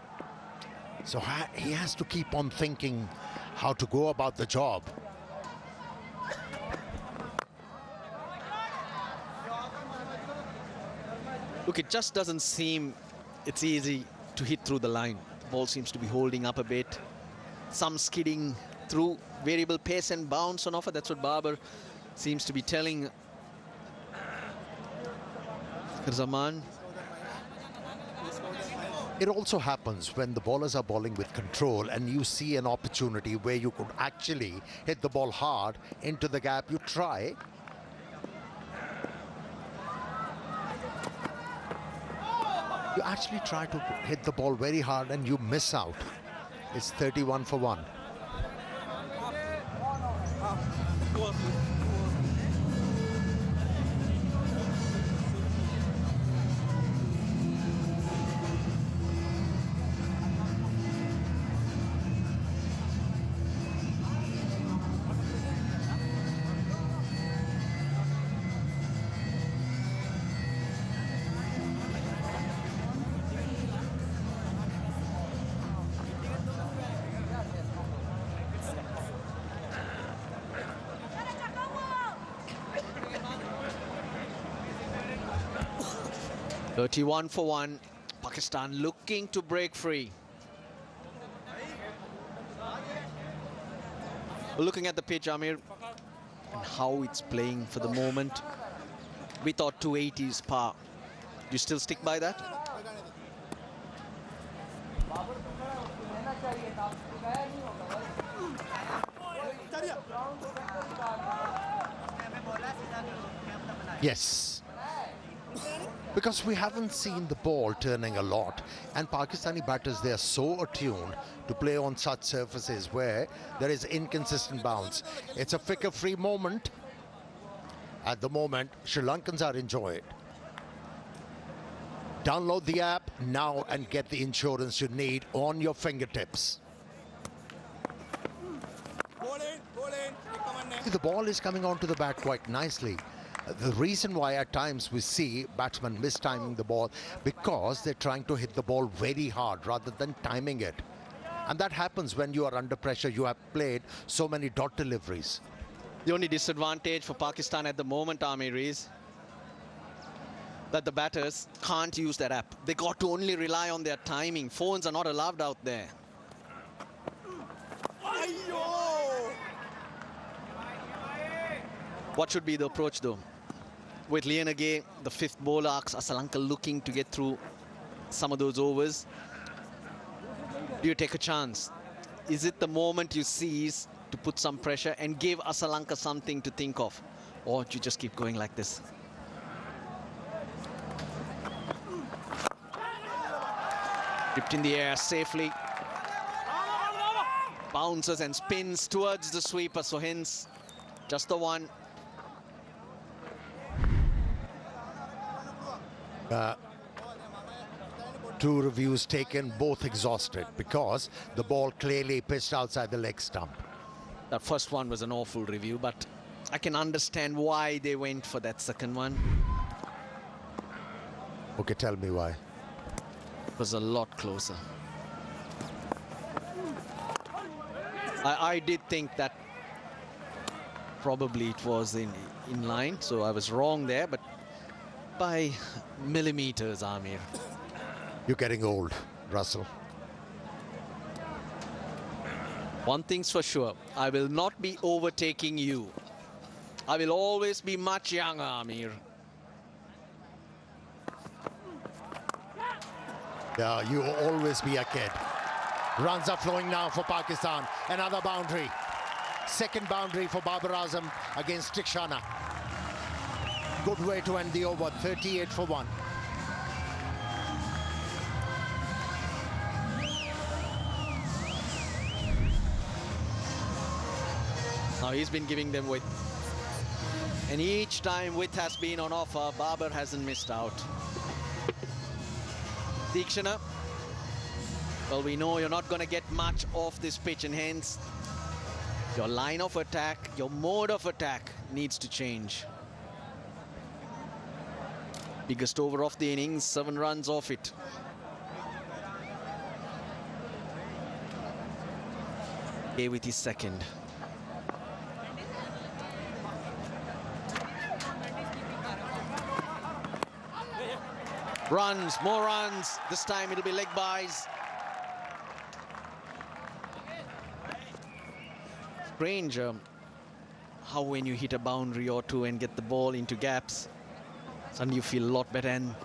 So he has to keep on thinking how to go about the job. Look, it just doesn't seem it's easy to hit through the line. The ball seems to be holding up a bit. Some skidding through, variable pace and bounce on offer. That's what Babar seems to be telling Zaman. It also happens when the bowlers are bowling with control and you see an opportunity where you could actually hit the ball hard into the gap. You try. You actually try to hit the ball very hard and you miss out. It's 31 for 1. .31 for 1. Pakistan looking to break free. Looking at the pitch, Amir, and how it's playing for the moment. We thought 280 is par. Do you still stick by that? Yes. Because we haven't seen the ball turning a lot, and Pakistani batters, they are so attuned to play on such surfaces where there is inconsistent bounce. It's a flicker-free moment. At the moment, Sri Lankans are enjoying it. Download the app now and get the insurance you need on your fingertips. The ball is coming onto the bat quite nicely. The reason why at times we see batsmen mistiming the ball, because they're trying to hit the ball very hard rather than timing it. And that happens when you are under pressure. You have played so many dot deliveries. The only disadvantage for Pakistan at the moment, Amir, is that the batters can't use that app. They got to only rely on their timing. Phones are not allowed out there. What should be the approach, though? With Lianage, the fifth bowler, Asalanka looking to get through some of those overs. Do you take a chance? Is it the moment you seize to put some pressure and give Asalanka something to think of? Or do you just keep going like this? Dipped in the air safely. Bounces and spins towards the sweeper, so hence just the one. Two reviews taken, both exhausted, because the ball clearly pitched outside the leg stump. That first one was an awful review, but I can understand why they went for that second one. Okay, tell me why. It was a lot closer. I did think that probably it was in line, so I was wrong there, but by millimeters, Amir. You're getting old, Russell. One thing's for sure, I will not be overtaking you. I will always be much younger, Amir. Yeah, you will always be a kid. Runs are flowing now for Pakistan. Another boundary. Second boundary for Babar Azam against Tikshana. Good way to end the over, 38 for 1. Now he's been giving them width. And each time width has been on offer, Babar hasn't missed out. Tikshana, well, we know you're not going to get much off this pitch, and hence your line of attack, your mode of attack needs to change. Biggest over of the innings, 7 runs off it. A with his second. Runs, more runs. This time it'll be leg buys. Strange how when you hit a boundary or two and get the ball into gaps, suddenly you feel a lot better and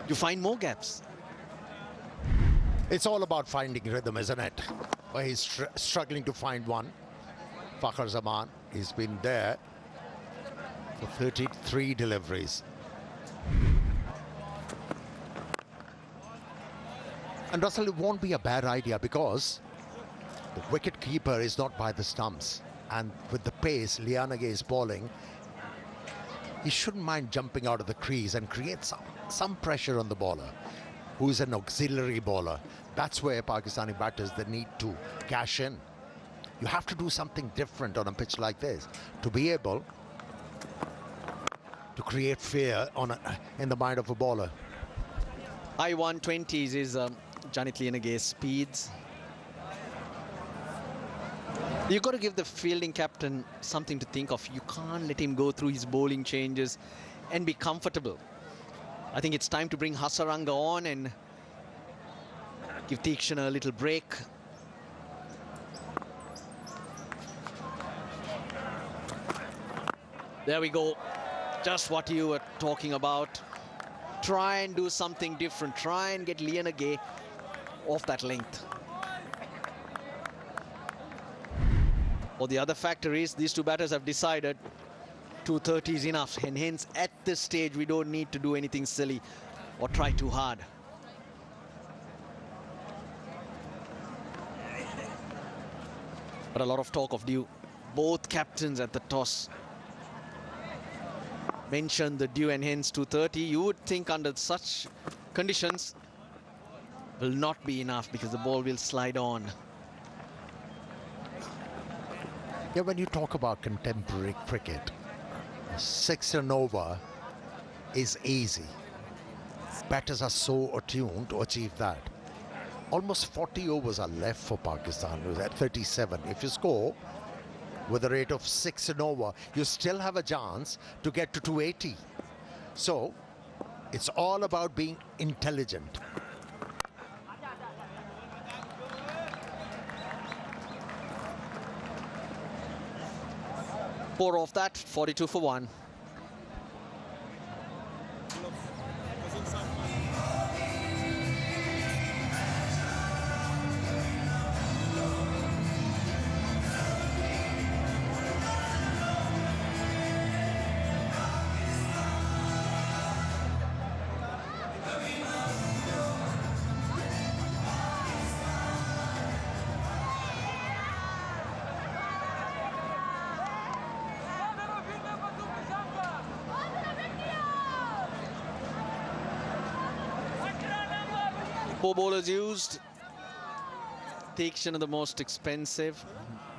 you find more gaps. It's all about finding rhythm, isn't it? Well, he's struggling to find one. Fakhar Zaman, he's been there for 33 deliveries. And Russell, it won't be a bad idea because the wicket keeper is not by the stumps. And with the pace Lianage is bowling, he shouldn't mind jumping out of the crease and create some pressure on the bowler, who's an auxiliary bowler. That's where Pakistani batters, they need to cash in. You have to do something different on a pitch like this to be able to create fear in the mind of a bowler. High 120s is Janit Lianage's speeds. You've got to give the fielding captain something to think of. You can't let him go through his bowling changes and be comfortable. I think it's time to bring Hasaranga on and give Tikshana a little break. There we go. Just what you were talking about. Try and do something different. Try and get Lianage off that length. Or the other factor is these two batters have decided 230 is enough, and hence at this stage we don't need to do anything silly or try too hard. But a lot of talk of both captains at the toss mentioned the due, and hence 230. You would think under such conditions will not be enough because the ball will slide on. Yeah, when you talk about contemporary cricket, 6 and over is easy. Batters are so attuned to achieve that. Almost 40 overs are left for Pakistan. It was at 37. If you score with a rate of 6 and over, you still have a chance to get to 280. So it's all about being intelligent. Four off that, 42 for 1. Four bowlers used. Teekshana the most expensive.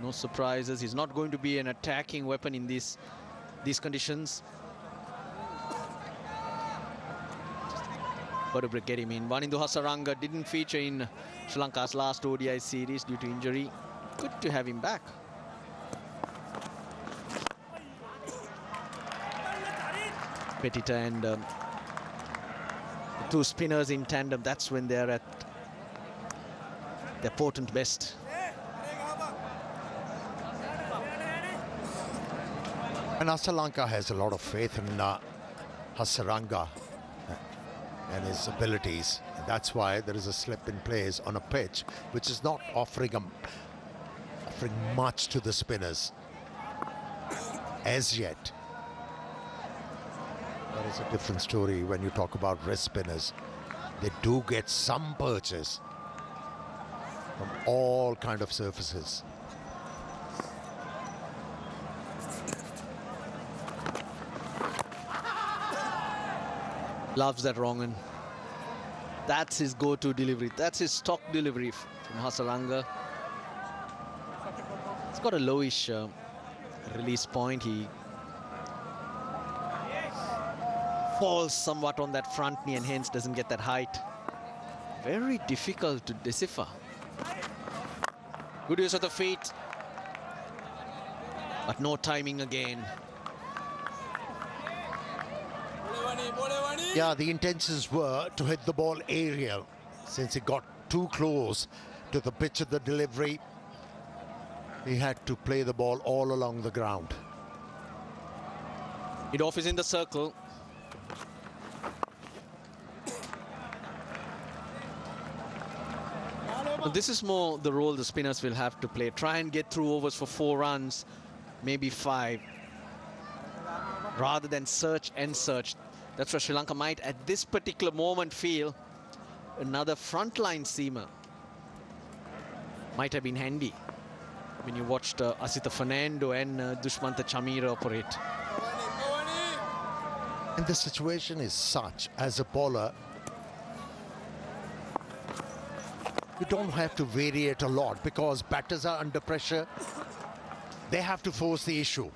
No surprises. He's not going to be an attacking weapon in these conditions. Got to get him in. Wanindu Hasaranga didn't feature in Sri Lanka's last ODI series due to injury. Good to have him back. Petita and the two spinners in tandem, that's when they're at their potent best. And Sri Lanka has a lot of faith in Hasaranga and his abilities. That's why there is a slip in place on a pitch which is not offering much to the spinners as yet. That is a different story when you talk about wrist spinners. They do get some purchase from all kind of surfaces. Loves that wrong one. That's his go-to delivery. That's his stock delivery from Hasaranga. It's got a lowish release point. He falls somewhat on that front knee and hence doesn't get that height. Very difficult to decipher. Good use of the feet, but no timing again. Yeah, the intentions were to hit the ball aerial. Since it got too close to the pitch of the delivery, he had to play the ball all along the ground. Mid-off is in the circle. Well, this is more the role the spinners will have to play. Try and get through overs for 4 runs, maybe 5, rather than search and search. That's where Sri Lanka might, at this particular moment, feel another frontline seamer might have been handy when you watched Asita Fernando and Dushmantha Chamira operate. And the situation is such, as a bowler, you don't have to vary it a lot because batters are under pressure. They have to force the issue,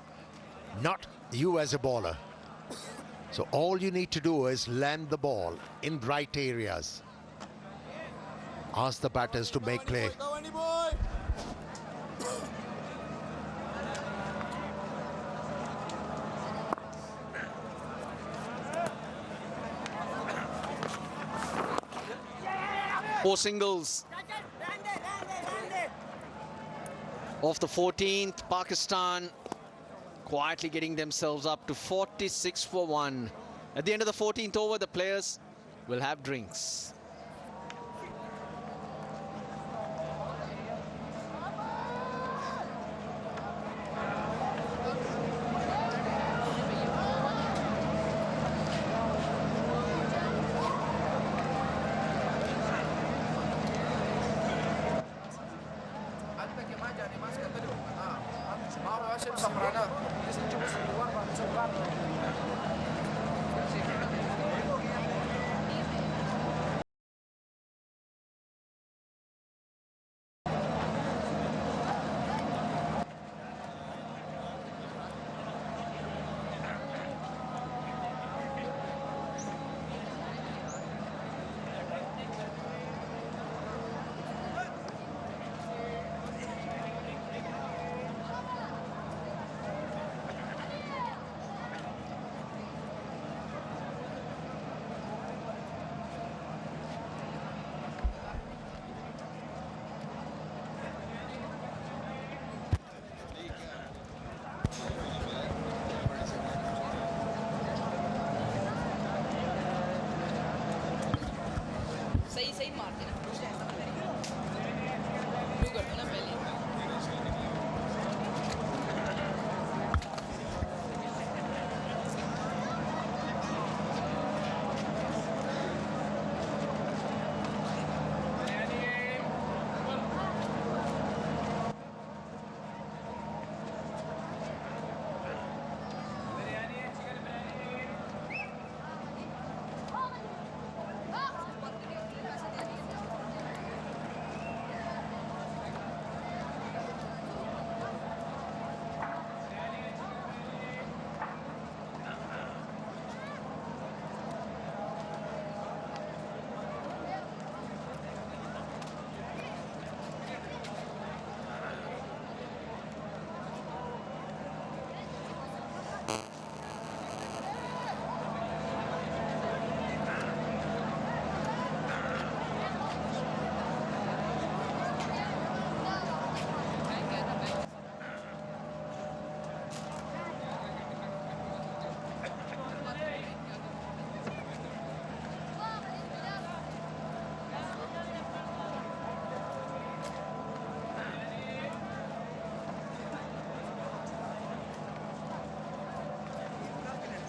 not you as a bowler. So all you need to do is land the ball in right areas. Ask the batters to make play. Four singles. Off the 14th, Pakistan quietly getting themselves up to 46 for 1. At the end of the 14th over, the players will have drinks. सही मार देना शुरू कर दो ना पहले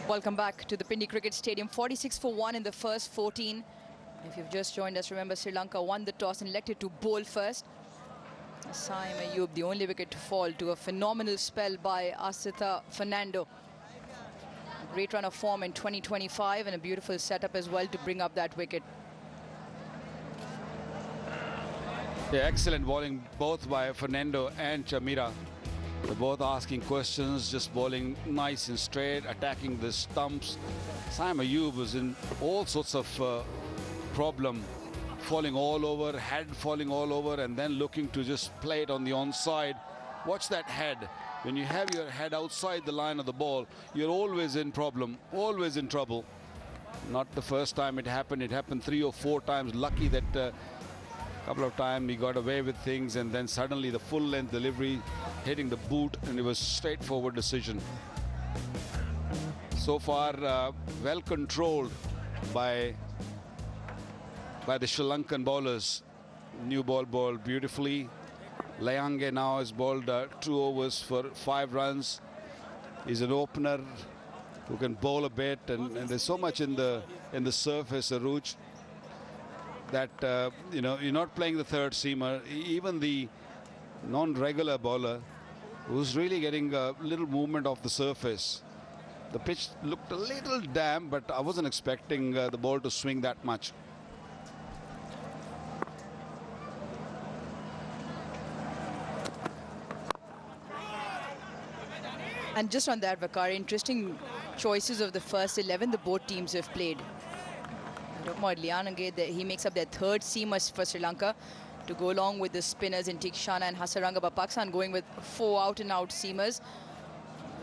Welcome back to the Pindi Cricket Stadium. 46 for 1 in the first 14. If you've just joined us, remember Sri Lanka won the toss and elected to bowl first. Saim Ayub, the only wicket to fall to a phenomenal spell by Asitha Fernando. Great run of form in 2025 and a beautiful setup as well to bring up that wicket. Yeah, excellent bowling both by Fernando and Chamira. They're both asking questions, just bowling nice and straight, attacking the stumps. Saim Ayub was in all sorts of problem, falling all over, head falling all over, and then looking to just play it on the onside. Watch that head. When you have your head outside the line of the ball, you're always in problem, always in trouble. Not the first time it happened. It happened 3 or 4 times. Lucky that couple of times he got away with things, and then suddenly the full length delivery hitting the boot, and it was straightforward decision. So far well controlled by the Sri Lankan bowlers. New ball bowled beautifully. Lanka now has bowled 2 overs for 5 runs. He's an opener who can bowl a bit, and there's so much in the surface, Aruj, that you know, you're not playing the third seamer. Even the non-regular bowler who's really getting a little movement off the surface. The pitch looked a little damp, but I wasn't expecting the ball to swing that much. And just on that, Vakar, interesting choices of the first 11 the both teams have played. He makes up their third seamer for Sri Lanka to go along with the spinners in Tikshana and Hasaranga, but Pakistan going with 4 out-and-out seamers.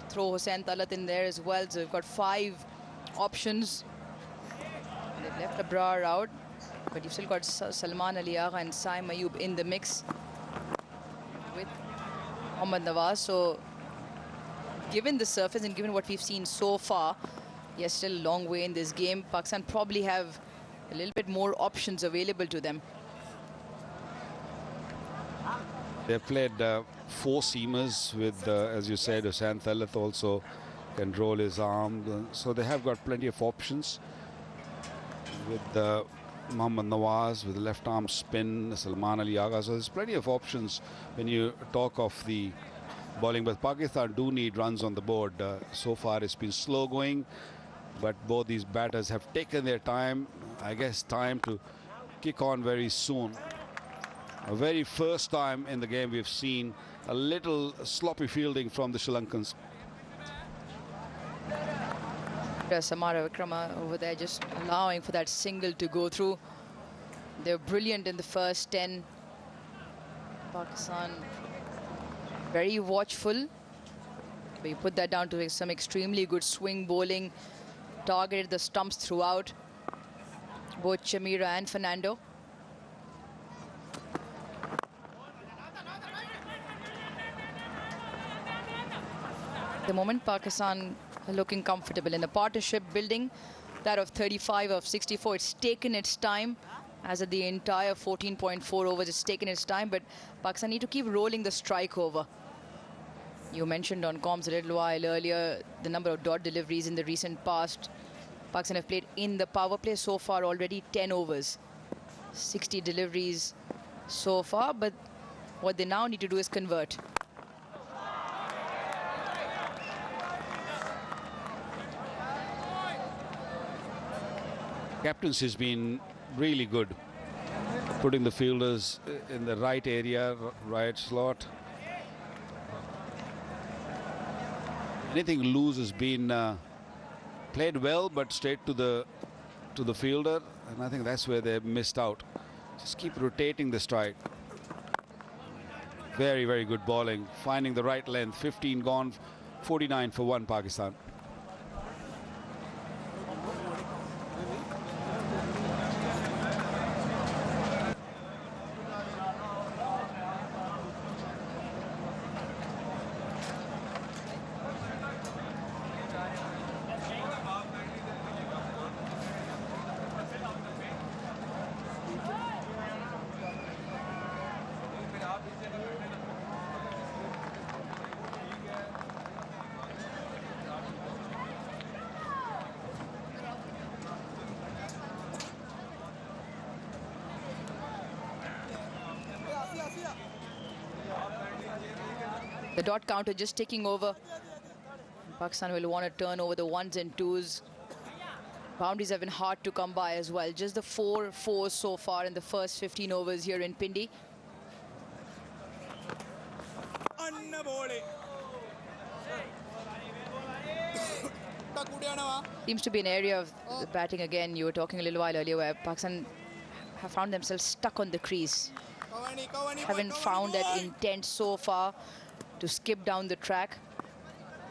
Throw Hussain Talat in there as well, so we've got 5 options. They've left Abrar out, but you've still got Salman Ali Agha and Saim Ayub in the mix with Mohammad Nawaz. So given the surface and given what we've seen so far, yes, still a long way in this game. Pakistan probably have a little bit more options available to them. They've played 4 seamers with, as you said, Hussain Talat also can roll his arm. So they have got plenty of options with Mohammad Nawaz with the left arm spin, Salman Ali Agha. So there's plenty of options when you talk of the bowling, but Pakistan do need runs on the board. So far it's been slow going, but both these batters have taken their time. I guess time to kick on very soon. A very first time in the game we've seen a little sloppy fielding from the Sri Lankans. Samara Vikrama over there just allowing for that single to go through. They're brilliant in the first 10. Pakistan very watchful. But you put that down to some extremely good swing bowling. Targeted the stumps throughout. Both Chamira and Fernando. At the moment, Pakistan are looking comfortable in the partnership building. That of 35 of 64. It's taken its time, as at the entire 14.4 overs. It's taken its time, but Pakistan need to keep rolling the strike over. You mentioned on comms a little while earlier the number of dot deliveries in the recent past. Pakistan have played in the power play so far already 10 overs. 60 deliveries so far, but what they now need to do is convert. Captaincy has been really good, putting the fielders in the right area, right slot. Anything loose has been played well, but straight to the fielder, and I think that's where they missed out. Just keep rotating the strike. Very, very good bowling, finding the right length. 15 gone, 49 for 1 Pakistan. The dot counter just taking over. Pakistan will want to turn over the ones and twos. Boundaries have been hard to come by as well. Just the 4 fours so far in the first 15 overs here in Pindi. Seems to be an area of the batting again. You were talking a little while earlier where Pakistan have found themselves stuck on the crease. Haven't found that intent so far to skip down the track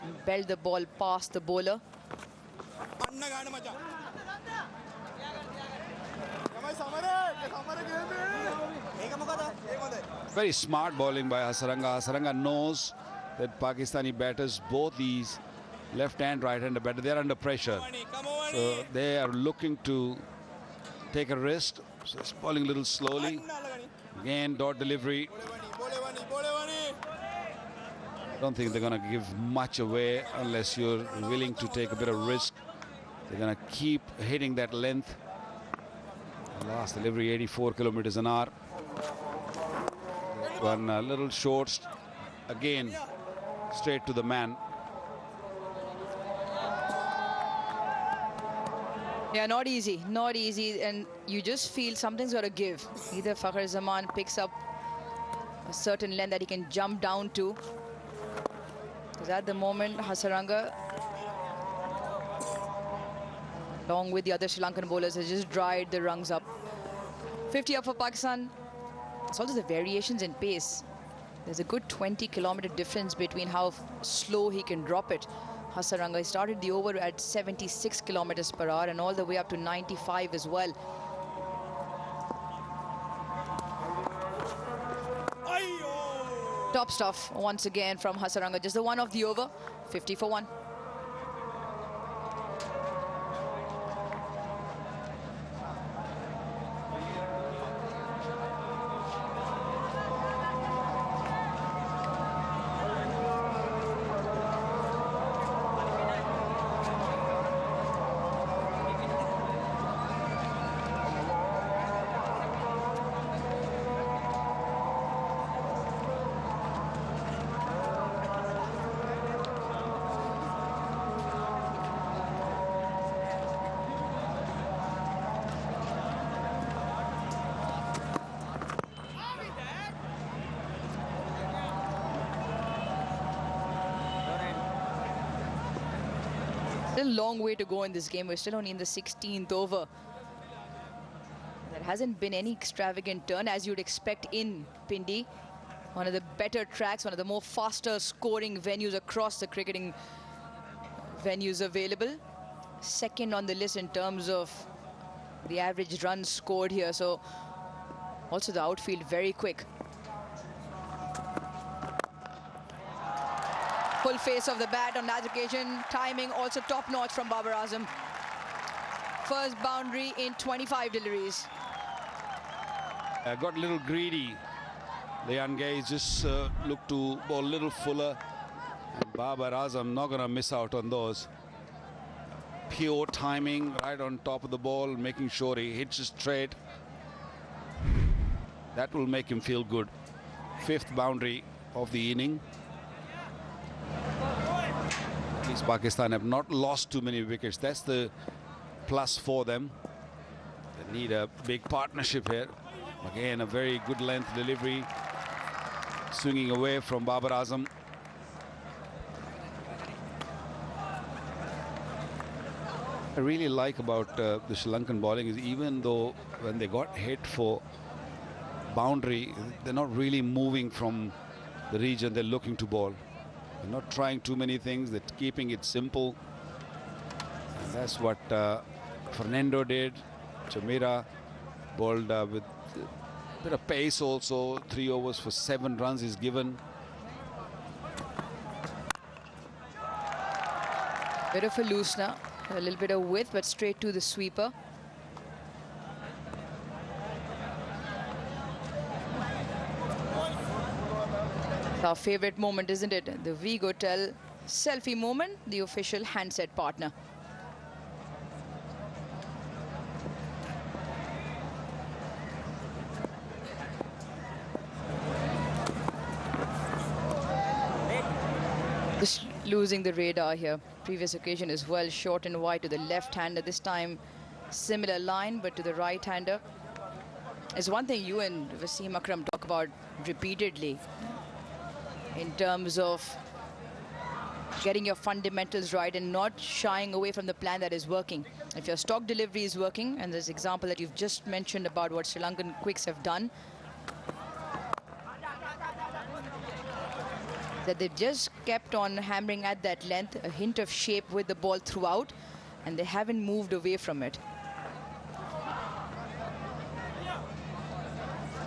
and belt the ball past the bowler. Very smart bowling by Hasaranga. Hasaranga knows that Pakistani batters, both these left and right hander batter, they are under pressure. So they are looking to take a risk. So it's bowling a little slowly. Again, dot delivery. I don't think they're going to give much away unless you're willing to take a bit of risk. They're going to keep hitting that length. Last delivery, 84 kilometers an hour. One little short, again, straight to the man. Yeah, not easy, and you just feel something's got to give. Either Fakhar Zaman picks up a certain length that he can jump down to. Because at the moment, Hasaranga, along with the other Sri Lankan bowlers, has just dried the rungs up. 50 up for Pakistan. It's also the variations in pace. There's a good 20-kilometer difference between how slow he can drop it. Hasaranga started the over at 76 kilometers per hour and all the way up to 95 as well. Top stuff once again from Hasaranga. Just the one of the over, 50 for 1. Still a long way to go in this game. We're still only in the 16th over. There hasn't been any extravagant turn as you'd expect in Pindi. One of the better tracks, one of the more faster scoring venues across the cricketing venues available. Second on the list in terms of the average runs scored here. So also the outfield very quick. Full face of the bat on that occasion. Timing also top-notch from Babar Azam. First boundary in 25 deliveries. Got a little greedy. The young guys just look to bowl a little fuller. And Babar Azam not going to miss out on those. Pure timing right on top of the ball, making sure he hits his straight. That will make him feel good. Fifth boundary of the inning. At least Pakistan have not lost too many wickets. That's the plus for them. They need a big partnership here. Again, a very good length delivery. Swinging away from Babar Azam. I really like about the Sri Lankan bowling is even though when they got hit for boundary, they're not really moving from the region they're looking to bowl. They're not trying too many things. They're keeping it simple. And that's what Fernando did. Chamira bowled with a bit of pace also. 3 overs for 7 runs is given. Bit of a loosener, a little bit of width, but straight to the sweeper. Our favorite moment, isn't it? The Vigotel selfie moment, the official handset partner. Just losing the radar here. Previous occasion as well, short and wide to the left-hander. This time, similar line, but to the right-hander. It's one thing you and Wasim Akram talk about repeatedly in terms of getting your fundamentals right and not shying away from the plan that is working. If your stock delivery is working, and there's an example that you've just mentioned about what Sri Lankan quicks have done, that they've just kept on hammering at that length, a hint of shape with the ball throughout, and they haven't moved away from it.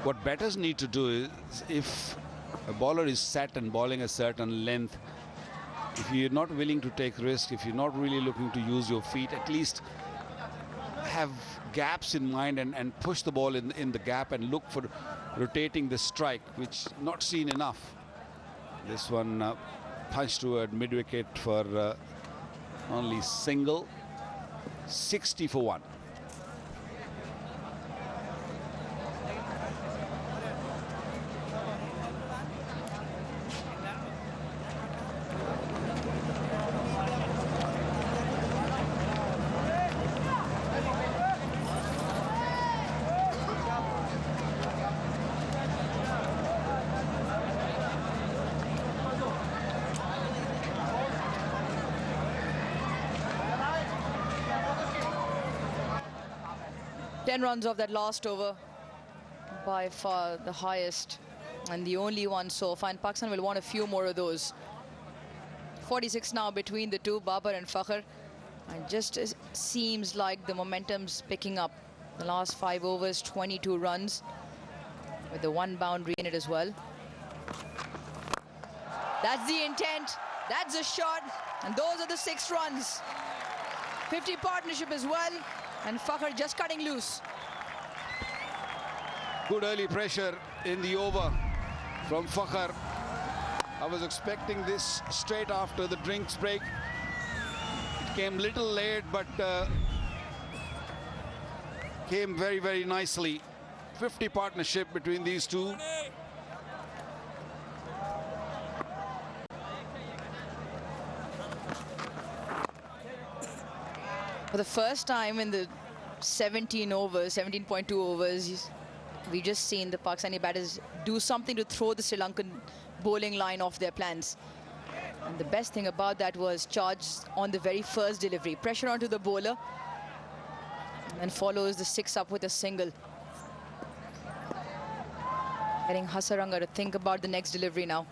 What batters need to do is, if a bowler is set and bowling a certain length, if you're not willing to take risk, if you're not really looking to use your feet, at least have gaps in mind and push the ball in the gap and look for rotating the strike, which not seen enough. This one punched toward mid-wicket for only single. 60 for 1. Runs of that last over, by far the highest and the only one so far, and Pakistan will want a few more of those. 46 now between the two, Babar and Fakhr, and just seems like the momentum's picking up. The last 5 overs, 22 runs with the 1 boundary in it as well. That's the intent, that's the shot, and those are the 6 runs. 50 partnership as well, and Fakhr just cutting loose. Good early pressure in the over from Fakhr. I was expecting this straight after the drinks break. It came little late, but came very, very nicely. 50 partnership between these two. For the first time in the 17 overs, 17.2 overs, we just seen the Pakistani batters do something to throw the Sri Lankan bowling line off their plans. And the best thing about that was charge on the very first delivery. Pressure onto the bowler. And follows the 6 up with a single. Getting Hasaranga to think about the next delivery now.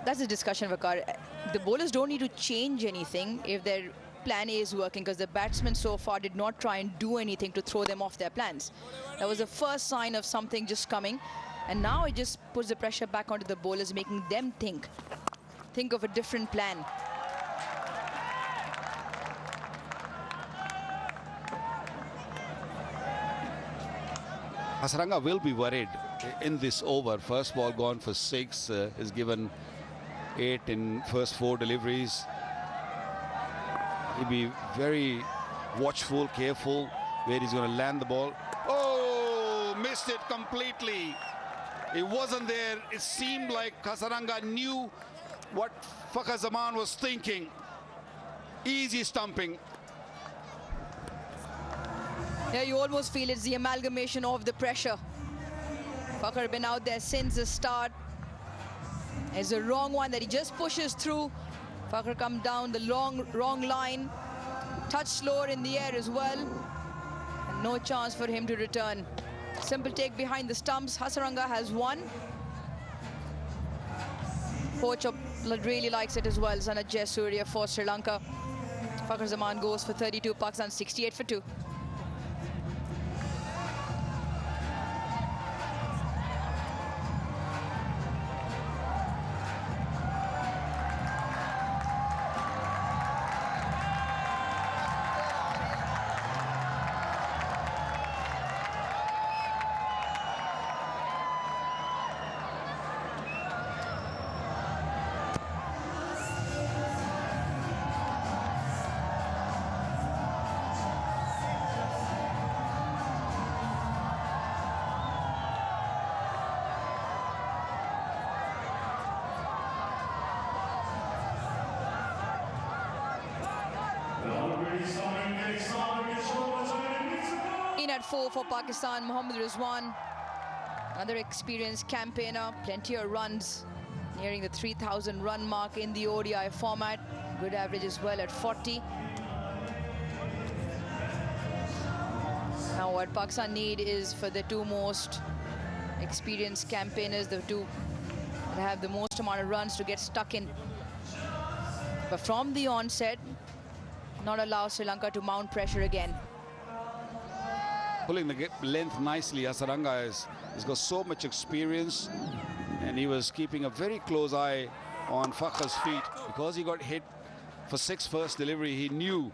That's a discussion, Vakar. The bowlers don't need to change anything if their plan A is working, because the batsmen so far did not try and do anything to throw them off their plans. That was the first sign of something just coming. And now it just puts the pressure back onto the bowlers, making them think of a different plan. Hasaranga will be worried in this over. First ball gone for 6, is given 8 in first 4 deliveries. He'll be very watchful, careful where he's going to land the ball. Oh, missed it completely. It wasn't there. It seemed like Hasaranga knew what Fakhar Zaman was thinking. Easy stumping. Yeah, you almost feel it's the amalgamation of the pressure. Fakhar been out there since the start. It's a wrong one that he just pushes through. Fakhar come down the wrong line. Touch slower in the air as well. And no chance for him to return. Simple take behind the stumps. Hasaranga has won. Coach really likes it as well. Sanat Jayasuriya for Sri Lanka. Fakhar Zaman goes for 32, Pakistan 68 for 2. In at 4 for Pakistan, Mohammad Rizwan, another experienced campaigner, plenty of runs, nearing the 3,000 run mark in the ODI format. Good average as well at 40. Now what Pakistan need is for the 2 most experienced campaigners, the 2 that have the most amount of runs, to get stuck in. But from the onset, not allow Sri Lanka to mount pressure again. Pulling the length nicely. Hasaranga has got so much experience, and he was keeping a very close eye on Fakhar's feet. Because he got hit for 6 first delivery, he knew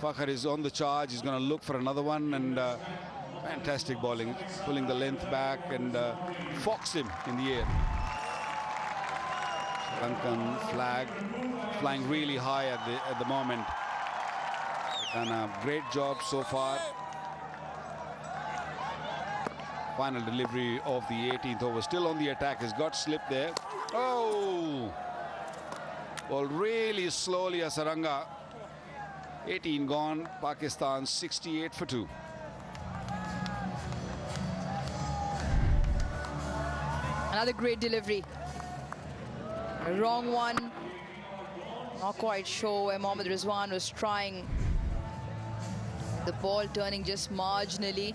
Fakhar is on the charge. He's going to look for another one, and fantastic bowling, pulling the length back and foxed him in the air. Sri Lankan flag flying really high at the moment. Done a great job so far. Final delivery of the 18th over. Still on the attack. Has got slipped there. Oh! Well, really slowly, Hasaranga. 18 gone. Pakistan 68 for 2. Another great delivery. A wrong one. Not quite sure where Mohammad Rizwan was trying. The ball turning just marginally.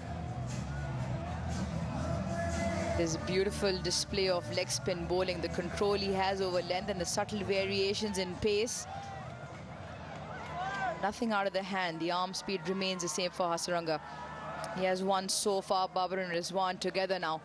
There's a beautiful display of leg spin bowling, the control he has over length and the subtle variations in pace. Nothing out of the hand. The arm speed remains the same for Hasaranga. He has won so far. Babar and Rizwan together now.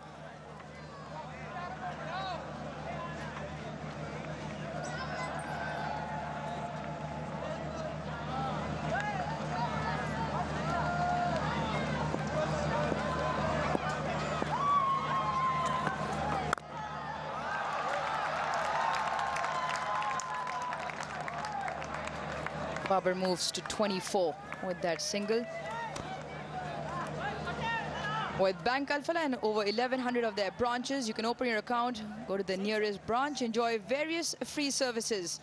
Babar moves to 24 with that single. With Bank Alphala and over 1,100 of their branches, you can open your account, go to the nearest branch, enjoy various free services,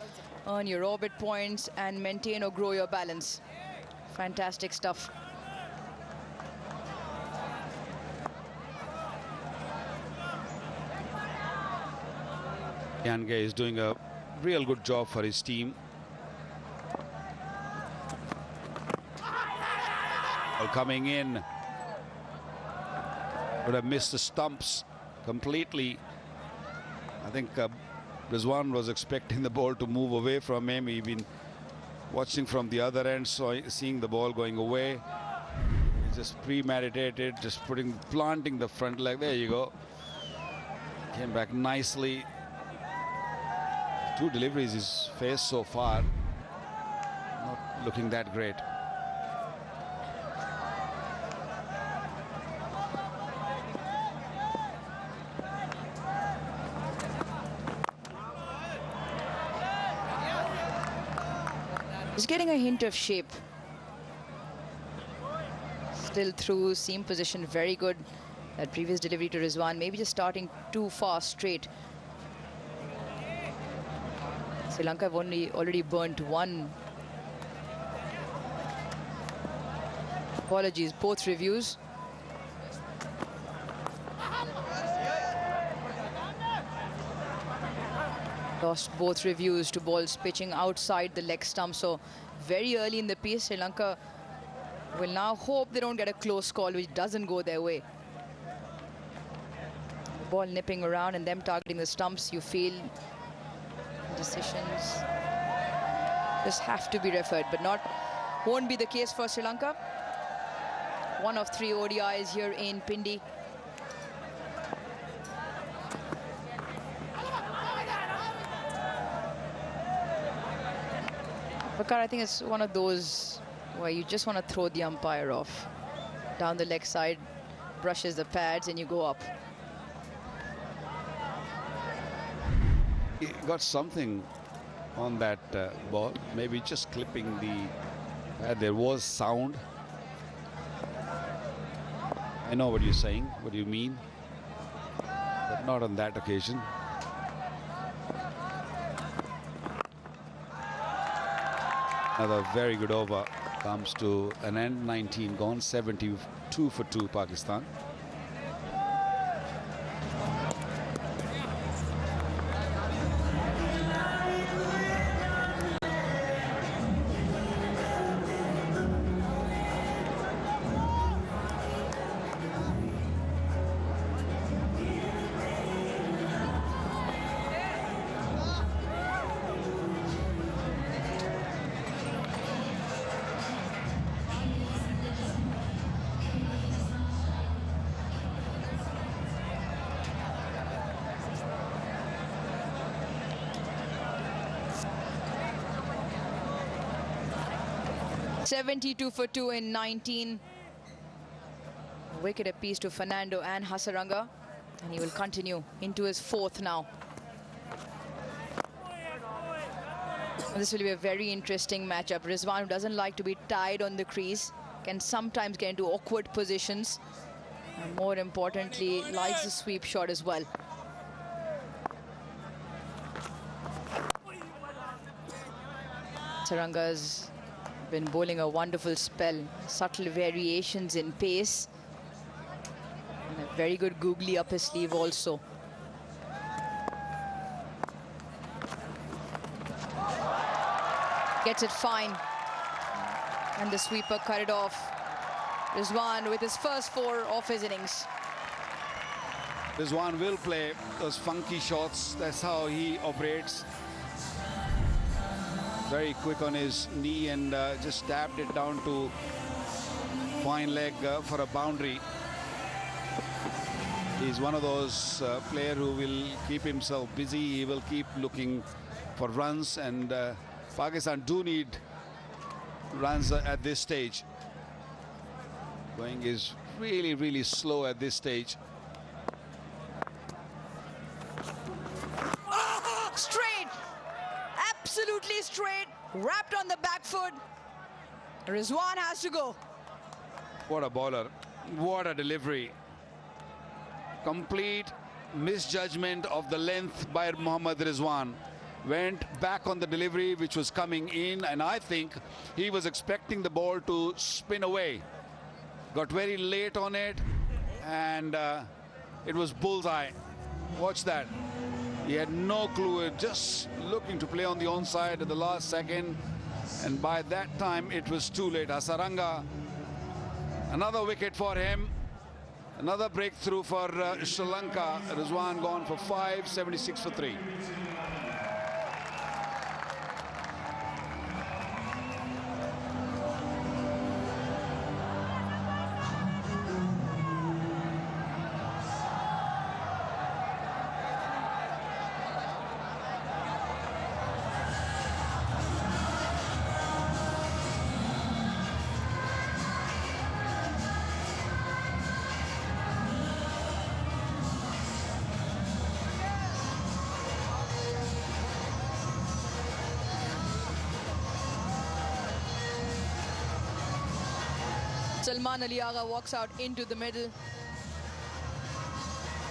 earn your orbit points, and maintain or grow your balance. Fantastic stuff. Lanka is doing a real good job for his team. Well, coming in, would have missed the stumps completely. I think Rizwan was expecting the ball to move away from him. He'd been watching from the other end, so seeing the ball going away. He just premeditated, just planting the front leg. There you go. Came back nicely. 2 deliveries he's faced so far. Not looking that great. Just getting a hint of shape. Still through seam position, very good. That previous delivery to Rizwan, maybe just starting too far straight. Sri Lanka have already burnt 1. Apologies, both reviews. Lost both reviews to balls pitching outside the leg stump. So very early in the piece, Sri Lanka will now hope they don't get a close call which doesn't go their way. Ball nipping around and them targeting the stumps, you feel decisions just have to be referred, but won't be the case for Sri Lanka. 1 of 3 ODIs here in Pindi. Bakar, I think it's one of those where you just want to throw the umpire off. Down the leg side, brushes the pads, and you go up. He got something on that ball. Maybe just clipping the... there was sound. I know what you're saying, what you mean. But not on that occasion. Another very good over comes to an end. 19 gone, 72 for 2 Pakistan. .72 for 2 in 19. Wicket apiece to Fernando and Hasaranga, and he will continue into his 4th now. This will be a very interesting matchup. Rizwan, who doesn't like to be tied on the crease, can sometimes get into awkward positions, and more importantly, likes the sweep shot as well. Hasaranga's been bowling a wonderful spell, subtle variations in pace, and a very good googly up his sleeve also. Gets it fine, and the sweeper cut it off. Rizwan with his first 4 of his innings. Rizwan will play those funky shots. That's how he operates. Very quick on his knee and just tapped it down to fine leg for a boundary. He's one of those players who will keep himself busy. He will keep looking for runs, and Pakistan do need runs at this stage. Going is really, really slow at this stage. Straight, absolutely straight, wrapped on the back foot. Rizwan has to go. What a bowler, what a delivery. Complete misjudgment of the length by Mohammad Rizwan. Went back on the delivery which was coming in, and I think he was expecting the ball to spin away. Got very late on it, and it was bullseye. Watch that. He had no clue, just looking to play on the onside at the last second. And by that time, it was too late. Hasaranga, another wicket for him. Another breakthrough for Sri Lanka. Rizwan gone for 5, 76 for 3. Salman Ali Agha walks out into the middle.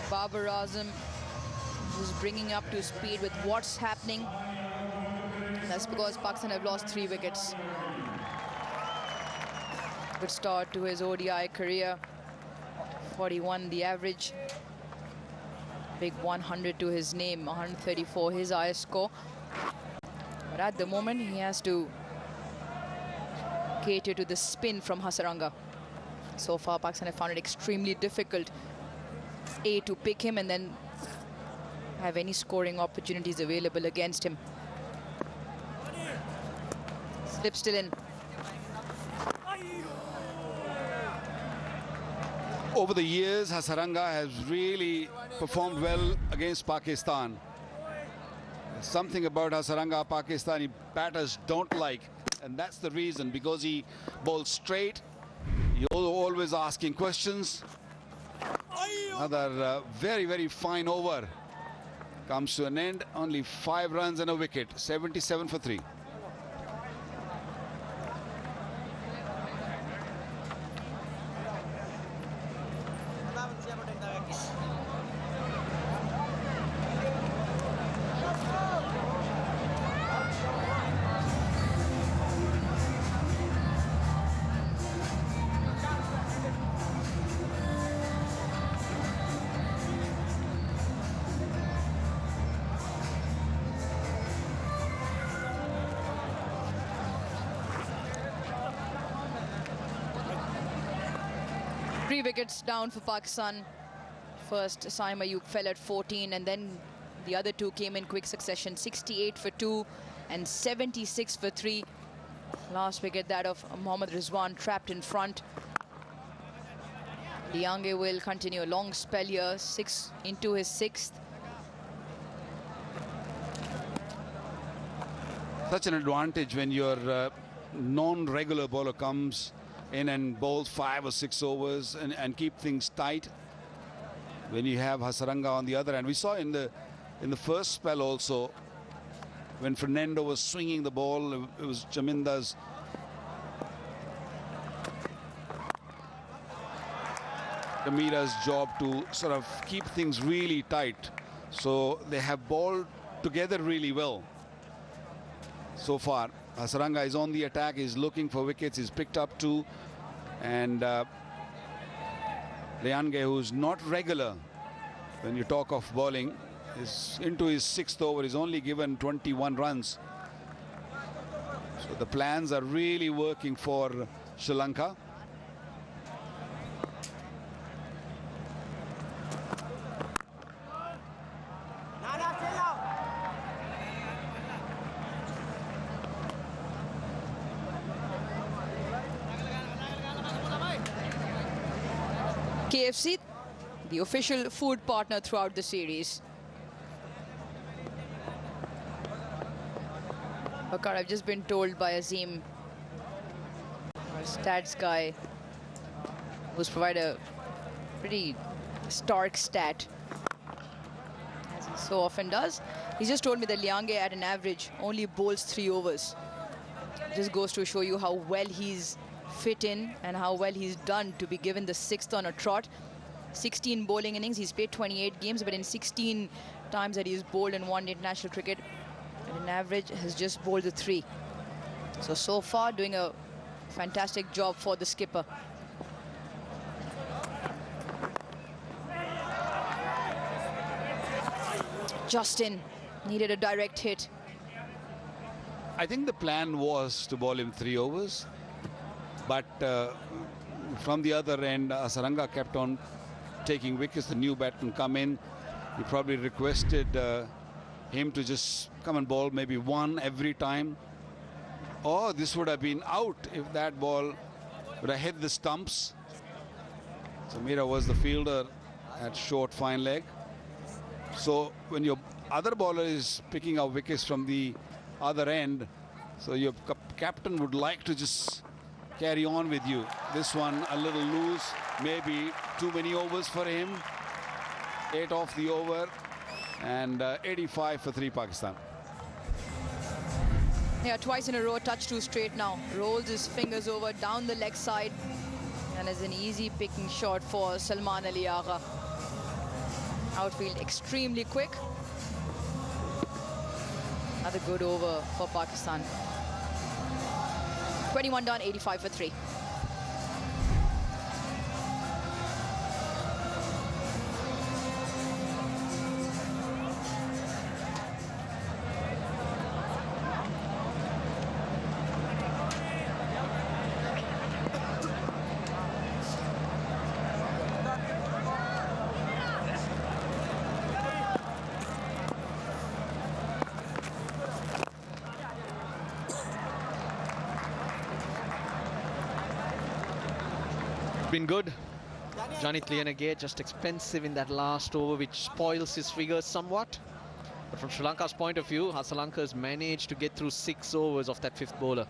Babar Azam is bringing up to speed with what's happening. That's because Pakistan have lost 3 wickets. Good start to his ODI career. 41 the average. Big 100 to his name, 134 his highest score. But at the moment he has to cater to the spin from Hasaranga. So far Pakistan have found it extremely difficult to pick him and then have any scoring opportunities available against him. Slip still in. Over the years, Hasaranga has really performed well against Pakistan. Something about Hasaranga Pakistani batters don't like, and that's the reason, because he bowls straight. You're always asking questions. Another very, very fine over comes to an end. Only 5 runs and a wicket. 77 for 3. Three wickets down for Pakistan. First, Saim Ayub fell at 14, and then the other 2 came in quick succession. 68 for 2 and 76 for 3. Last wicket, that of Mohammad Rizwan, trapped in front. Liange will continue a long spell here, 6 into his 6th. Such an advantage when your non-regular bowler comes in and bowls 5 or 6 overs and keep things tight. When you have Hasaranga on the other hand, we saw in the first spell also, when Fernando was swinging the ball, it was Jaminda's job to sort of keep things really tight. So they have bowled together really well so far. Hasaranga is on the attack, he's looking for wickets, he's picked up 2. And Liange, who's not regular when you talk of bowling, is into his 6th over. He's only given 21 runs. So the plans are really working for Sri Lanka. KFC, the official food partner throughout the series. Okay, I've just been told by Azim, our stats guy, who's provided a pretty stark stat, as he so often does. He just told me that Liange at an average only bowls 3 overs. Just goes to show you how well he's fit in and how well he's done to be given the 6th on a trot. 16 bowling innings, he's played 28 games, but in 16 times that he's bowled in one international cricket, at an average has just bowled the 3. So far doing a fantastic job for the skipper. Justin needed a direct hit. I think the plan was to bowl him 3 overs, but from the other end, Hasaranga kept on taking wickets. The new batsman come in. He probably requested him to just come and bowl maybe one every time. Oh, this would have been out if that ball would have hit the stumps. So Mira was the fielder at short fine leg. So when your other bowler is picking up wickets from the other end, so your captain would like to just carry on with you. This one a little loose, maybe too many overs for him. 8 off the over, and 85 for 3 Pakistan. Yeah, twice in a row, touch 2 straight now. Rolls his fingers over down the leg side, and is an easy picking shot for Salman Ali Agha. Outfield extremely quick. Another good over for Pakistan. 21 done, 85 for 3. Been good. Janit Liyanage just expensive in that last over, which spoils his figures somewhat. But from Sri Lanka's point of view, Hasaranga has managed to get through 6 overs of that 5th bowler.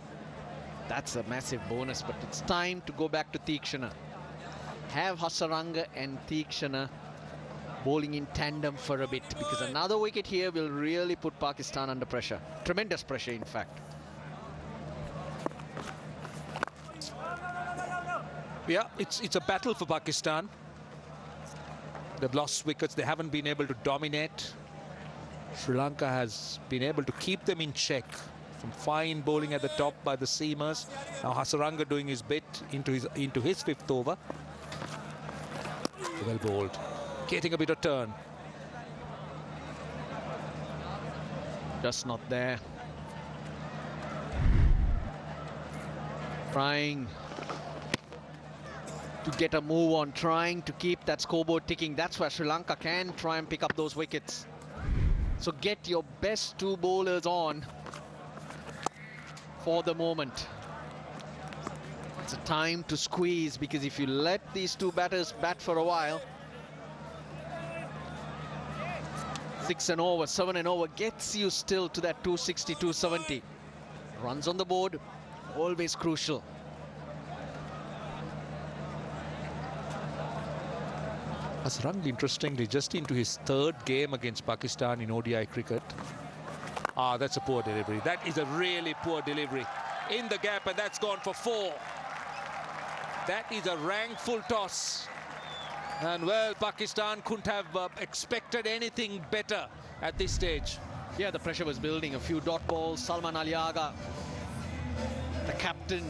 That's a massive bonus, but it's time to go back to Teekshana. Have Hasaranga and Teekshana bowling in tandem for a bit, because another wicket here will really put Pakistan under pressure. Tremendous pressure, in fact. Yeah, it's a battle for Pakistan. They've lost wickets. They haven't been able to dominate. Sri Lanka has been able to keep them in check. Some fine bowling at the top by the seamers. Now Hasaranga doing his bit into his 5th over. Well bowled, getting a bit of turn. Just not there. Trying to get a move on, trying to keep that scoreboard ticking. That's where Sri Lanka can try and pick up those wickets. So get your best 2 bowlers on for the moment. It's a time to squeeze, because if you let these 2 batters bat for a while, 6 and over, 7 and over gets you still to that 260, 270. Runs on the board, always crucial. Hasaranga, interestingly, just into his 3rd game against Pakistan in ODI cricket. Ah, that's a poor delivery. That is a really poor delivery. In the gap, and that's gone for 4. That is a rankful toss. And, well, Pakistan couldn't have expected anything better at this stage. Yeah, the pressure was building. A few dot balls. Salman Ali Agha, the captain,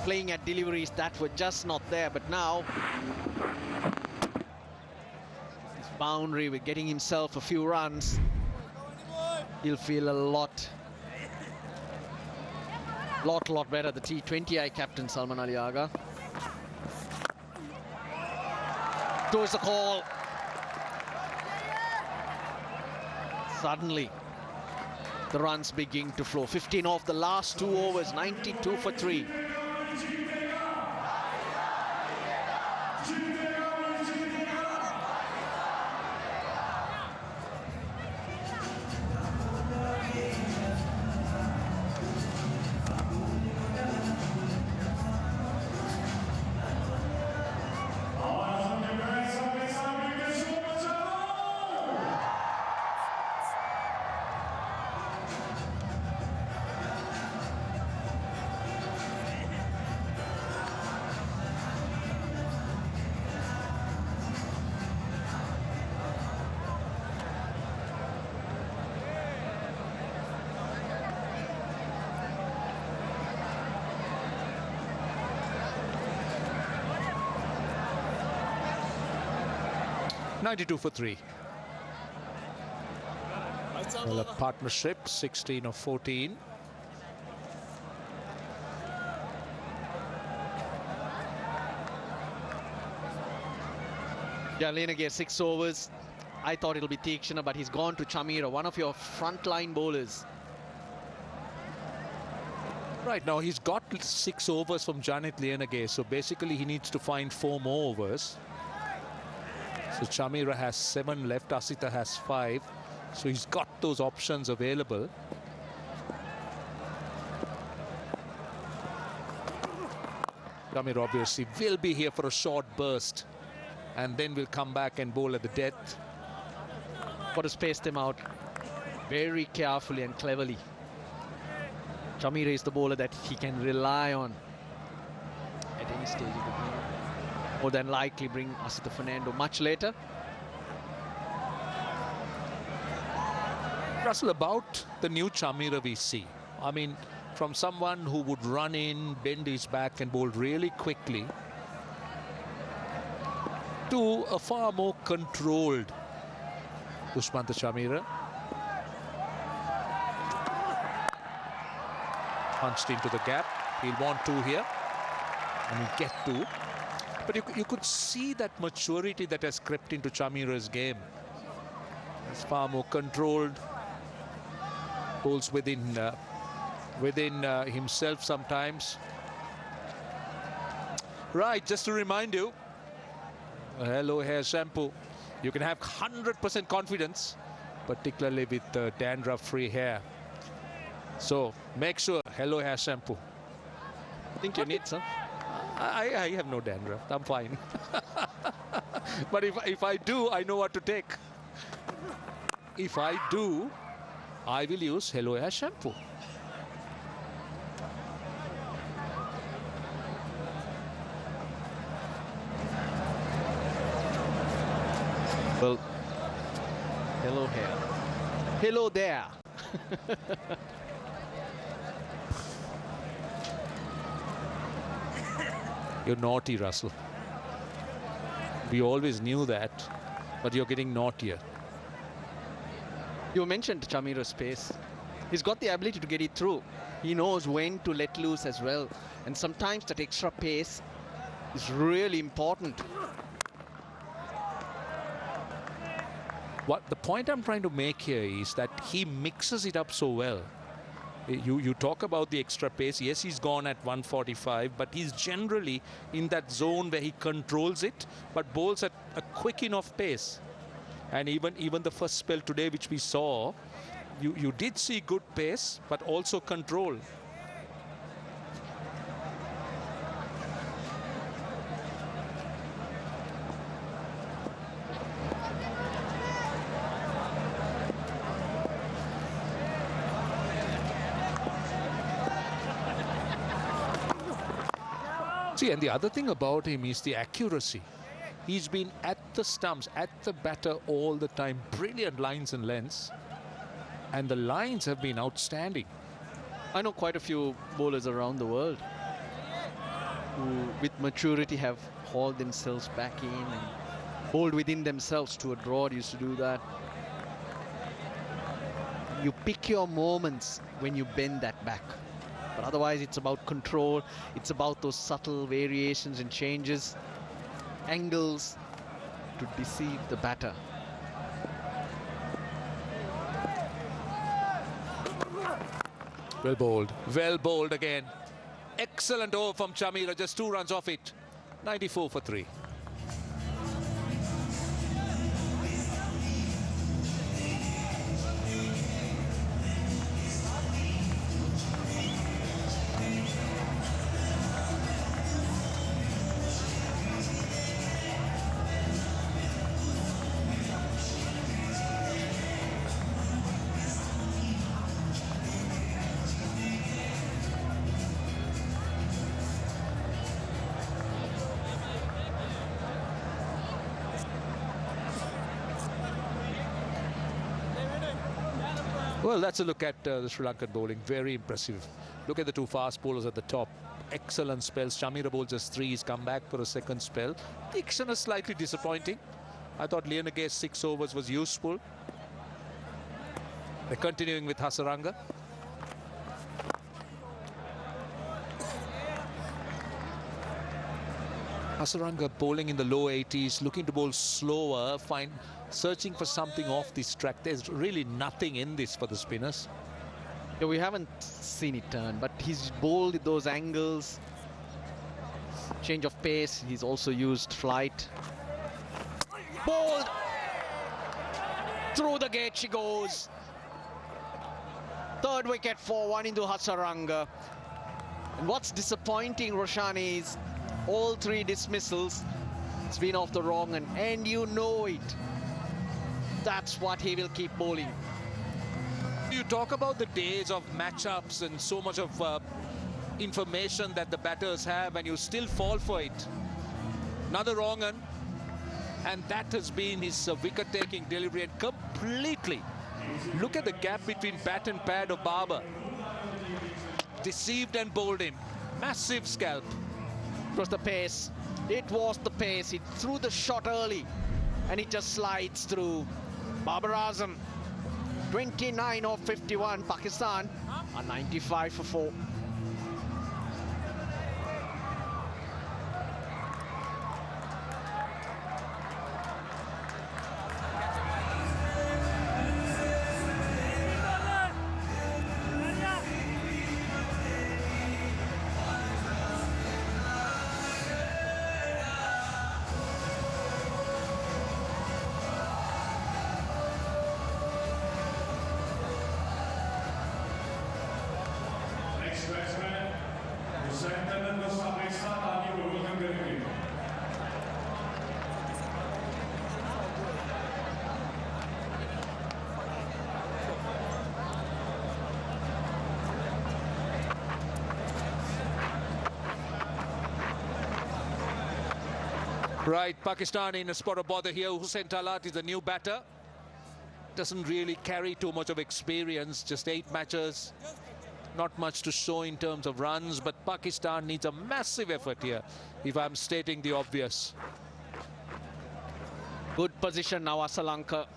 playing at deliveries that were just not there. But now, this boundary with getting himself a few runs, he'll feel a lot better. The T20I captain, Salman Ali Agha. Towards the call. Suddenly, the runs begin to flow. 15 off the last 2 overs, 92 for 3. .92 for 3. Well, a partnership, 16 of 14. Yeah, Lanka 6 overs. I thought it'll be Teekshana, but he's gone to Chamira, one of your frontline bowlers. Right now, he's got 6 overs from Janit Lienage, so basically he needs to find 4 more overs. So Chamira has 7 left, Asita has 5. So he's got those options available. Chamira obviously will be here for a short burst, and then will come back and bowl at the death. Got to space them out very carefully and cleverly. Chamira is the bowler that he can rely on at any stage of the game. More than likely bring Asita Fernando much later. Russell, about the new Chamira we see, I mean, from someone who would run in, bend his back and bowl really quickly, to a far more controlled Dushmantha Chamira. Punched into the gap. He'll want 2 here, and he'll get 2. But you could see that maturity that has crept into Chamira's game. He's far more controlled. Bowls within himself sometimes. Right, just to remind you, Hello Hair Shampoo. You can have 100% confidence, particularly with dandruff-free hair. So make sure Hello Hair Shampoo. I think you need some. I have no dandruff. I'm fine. But if I do, I know what to take. If I do, I will use Hello Hair Shampoo. Well, hello hair. Hello there. You're naughty, Russell. We always knew that, but you're getting naughtier. You mentioned Chamira's pace. He's got the ability to get it through. He knows when to let loose as well. And sometimes that extra pace is really important. What the point I'm trying to make here is that he mixes it up so well. You talk about the extra pace. Yes, he's gone at 145, but he's generally in that zone where he controls it, but bowls at a quick enough pace. And even the first spell today, which we saw, you did see good pace, but also control. See, and the other thing about him is the accuracy. He's been at the stumps, at the batter all the time. Brilliant lines and lengths. And the lines have been outstanding. I know quite a few bowlers around the world who, with maturity, have hauled themselves back in and bowled within themselves to a draw. Used to do that. You pick your moments when you bend that back. But otherwise, it's about control. It's about those subtle variations and changes, angles to deceive the batter. Well bowled. Well bowled again. Excellent over from Chamira. Just 2 runs off it. 94 for 3. Well, that's a look at the Sri Lankan bowling. Very impressive. Look at the 2 fast bowlers at the top. Excellent spells. Chamira bowls just 3. He's come back for a second spell. Teekshana is slightly disappointing. I thought Lienaga's 6 overs was useful. They're continuing with Hasaranga. Hasaranga bowling in the low 80s, looking to bowl slower, searching for something off this track. There's really nothing in this for the spinners. Yeah, we haven't seen it turn, but he's bowled at those angles. Change of pace. He's also used flight. Bowled! Through the gate she goes. Third wicket for 1 into Hasaranga. And what's disappointing, Roshani, is all 3 dismissals. It's been off the wrong end, and you know it. That's what he will keep bowling. You talk about the days of matchups and so much of information that the batters have, and you still fall for it. Another wrong one, and that has been his wicket-taking delivery, and completely. Look at the gap between bat and pad of Babar. Deceived and bowled him. Massive scalp. It was the pace. It was the pace. He threw the shot early, and it just slides through. Babar Azam, 29 of 51. Pakistan are 95 for 4. Right, Pakistan in a spot of bother here. Hussain Talat is the new batter. Doesn't really carry too much of experience, just 8 matches. Not much to show in terms of runs, but Pakistan needs a massive effort here, if I'm stating the obvious. Good position now, Lanka.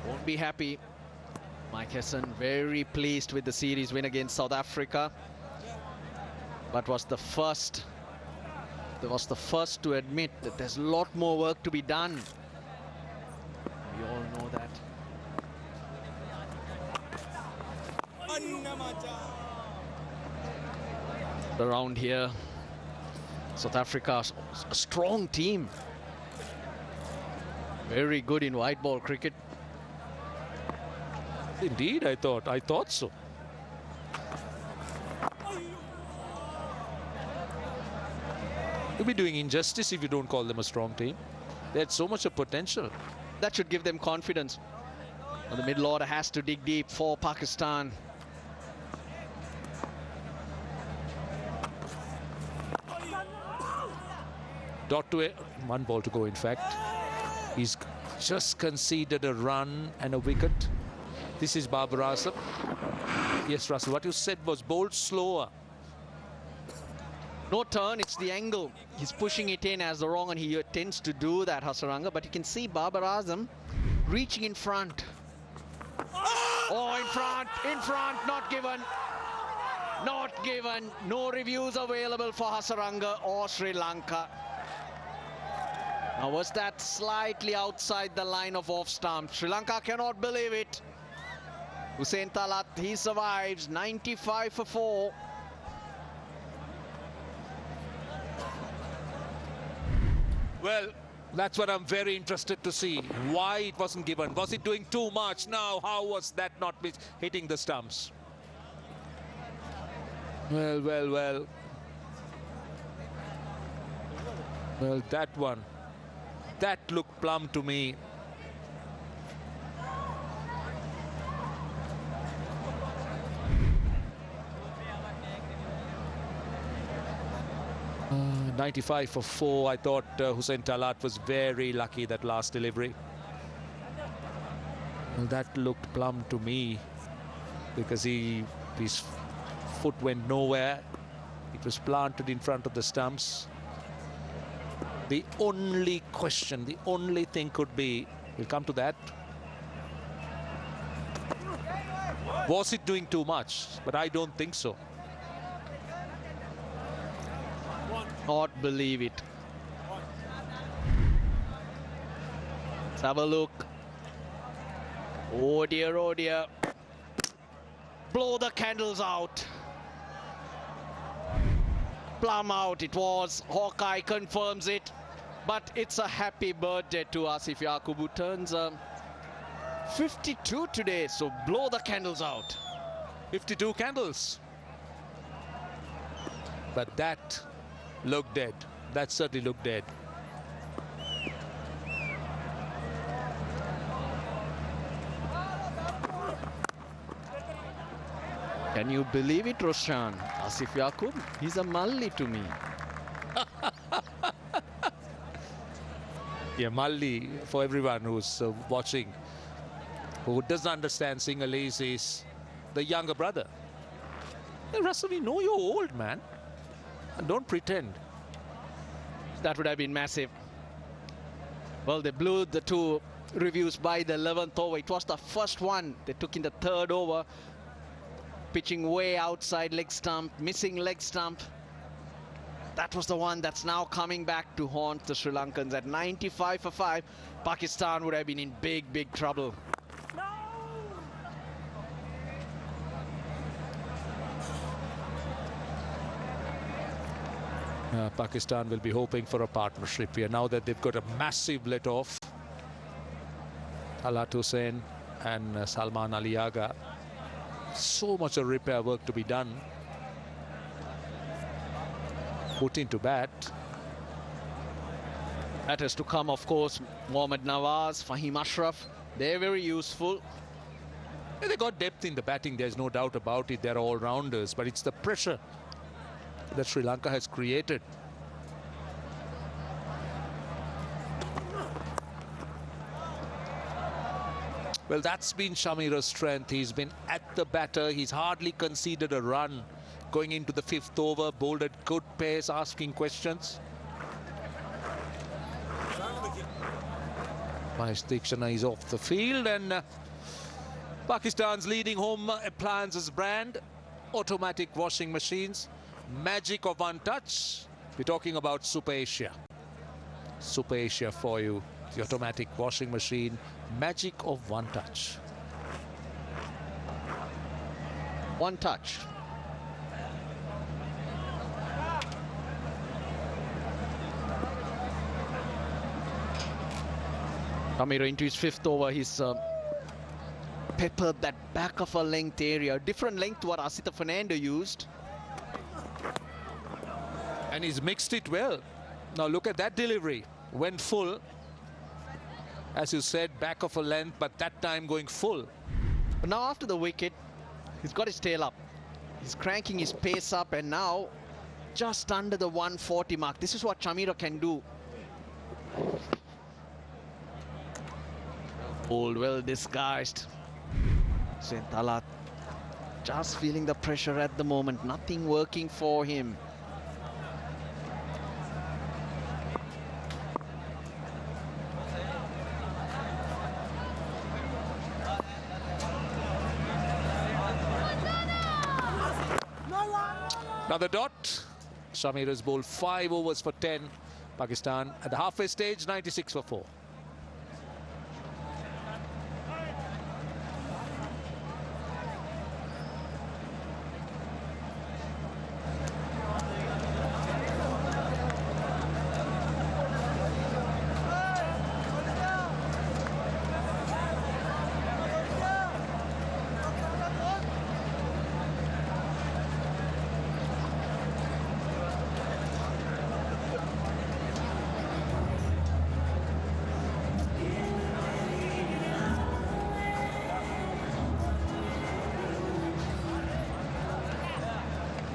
Won't be happy. Mike Hesson very pleased with the series win against South Africa, but was the first to admit that there's a lot more work to be done. We all know that. Around here, South Africa, a strong team. Very good in white ball cricket. Indeed, I thought so. You'll be doing injustice if you don't call them a strong team. They had so much of potential. That should give them confidence. And the middle order has to dig deep for Pakistan. Dot to 1 ball to go, in fact. He's just conceded a run and a wicket. This is Babar Azam. Yes, Russell, what you said was bowled slower. No turn, it's the angle. He's pushing it in as the wrong, and he tends to do that, Hasaranga. But you can see Babar Azam reaching in front. Oh, in front, not given. Not given. No reviews available for Hasaranga or Sri Lanka. Now, was that slightly outside the line of off stump? Sri Lanka cannot believe it. Hussain Talat, he survives, 95 for 4. Well, that's what I'm very interested to see. Why it wasn't given. Was it doing too much? Now, how was that not hitting the stumps? Well, that one. That looked plumb to me. 95 for 4. I thought Hussain Talat was very lucky that last delivery. Well, that looked plumb to me because his foot went nowhere. It was planted in front of the stumps. The only question, the only thing could be, we'll come to that, Was it doing too much? But I don't think so. Not believe it. Let's have a look. Oh dear, oh dear. Blow the candles out. Plum out it was. Hawkeye confirms it. But it's a happy birthday to Asif Yaqub, who turns 52 today. So blow the candles out. 52 candles. But that looked dead. That certainly looked dead. Can you believe it, Roshan? Asif Yaqub, he's a Malli to me. Yeah, Malli, for everyone who's watching, who doesn't understand Sinhalese, is the younger brother. Hey, Russell, we know you're old, man. And don't pretend. That would have been massive. Well, they blew the two reviews by the 11th over. It was the first one they took in the third over. Pitching way outside leg stump, missing leg stump. That was the one that's now coming back to haunt the Sri Lankans at 95 for 5. Pakistan would have been in big, big trouble. Pakistan will be hoping for a partnership here now that they've got a massive let-off. Alat Hussain and Salman Ali Agha. So much of repair work to be done. Put into bat. That has to come, of course. Mohammad Nawaz, Fahim Ashraf. They're very useful. They got depth in the batting, there's no doubt about it. They're all-rounders, but it's the pressure that Sri Lanka has created. Well, that's been Shamira's strength. He's been at the batter. He's hardly conceded a run going into the 5th over. Bowled at good pace, asking questions. Mahesh Deekshana is off the field, and Pakistan's leading home appliances brand, automatic washing machines. Magic of one touch. We're talking about Super Asia. Super Asia for you. The automatic washing machine. Magic of one touch. One touch. Shamira into his 5th over. He's peppered that back of a length area. Different length to what Asita Fernando used. And he's mixed it well. Now look at that delivery. Went full. As you said, back of a length, but that time going full. But now after the wicket, he's got his tail up. He's cranking his pace up, and now just under the 140 mark. This is what Shamira can do. Old, well disguised. St. Talat just feeling the pressure at the moment. Nothing working for him. Another dot. Shamira's bowled 5 overs for 10. Pakistan at the halfway stage, 96 for 4.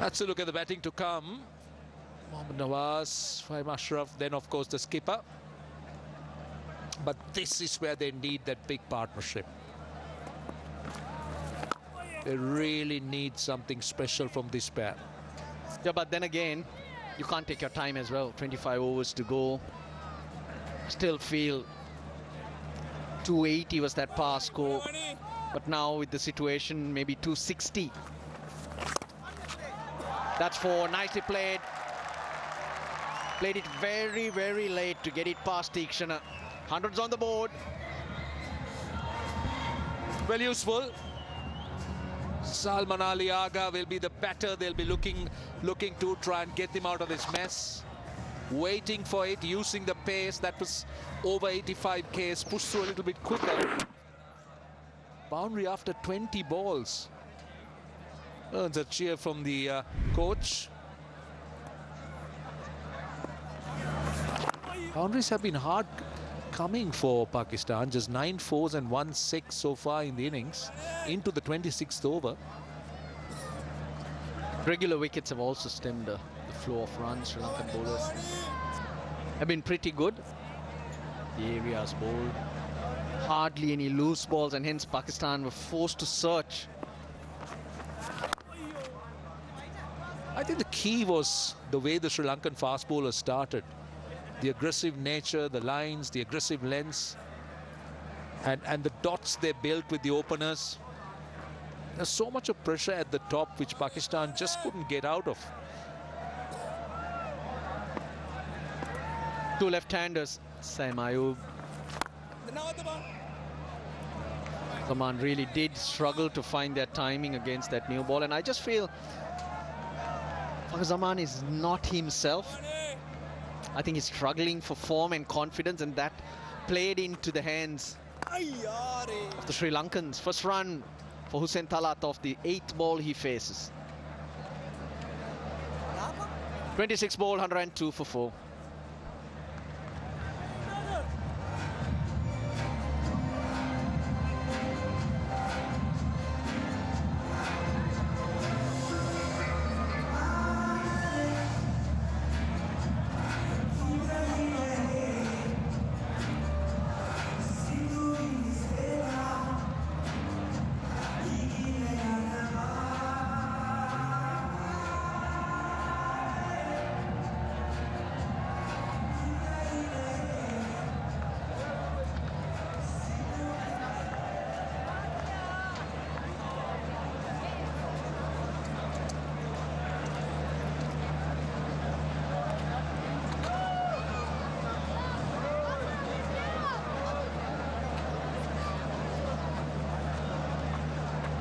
Let's look at the batting to come. Mohammad Nawaz, Fahim Ashraf, then of course the skipper. But this is where they need that big partnership. They really need something special from this pair. Yeah, but then again, you can't take your time as well. 25 overs to go. Still feel 280 was that pass score. But now with the situation, maybe 260. That's four. Nicely played. Played it very, very late to get it past Tikshana. Hundreds on the board. Well, useful. Salman Ali Agha will be the batter. They'll be looking to try and get him out of this mess. Waiting for it, using the pace. That was over 85 Ks. Pushed through a little bit quicker. Boundary after 20 balls. Earns a cheer from the coach. Boundaries have been hard coming for Pakistan. Just 9 fours and 1 6 so far in the innings. Into the 26th over. Regular wickets have also stemmed the flow of runs. Sri Lankan bowlers have been pretty good. The areas bowled. Hardly any loose balls, and hence Pakistan were forced to search. I think the key was the way the Sri Lankan fast bowlers started. The aggressive nature, the lines, the aggressive lengths, and the dots they built with the openers. There's so much of pressure at the top which Pakistan just couldn't get out of. Two left-handers, Saim Ayub. Zaman really did struggle to find their timing against that new ball, and I just feel Zaman is not himself. I think he's struggling for form and confidence, and that played into the hands of the Sri Lankans. First run for Hussain Talat off the 8th ball he faces. 26 ball, 102 for 4.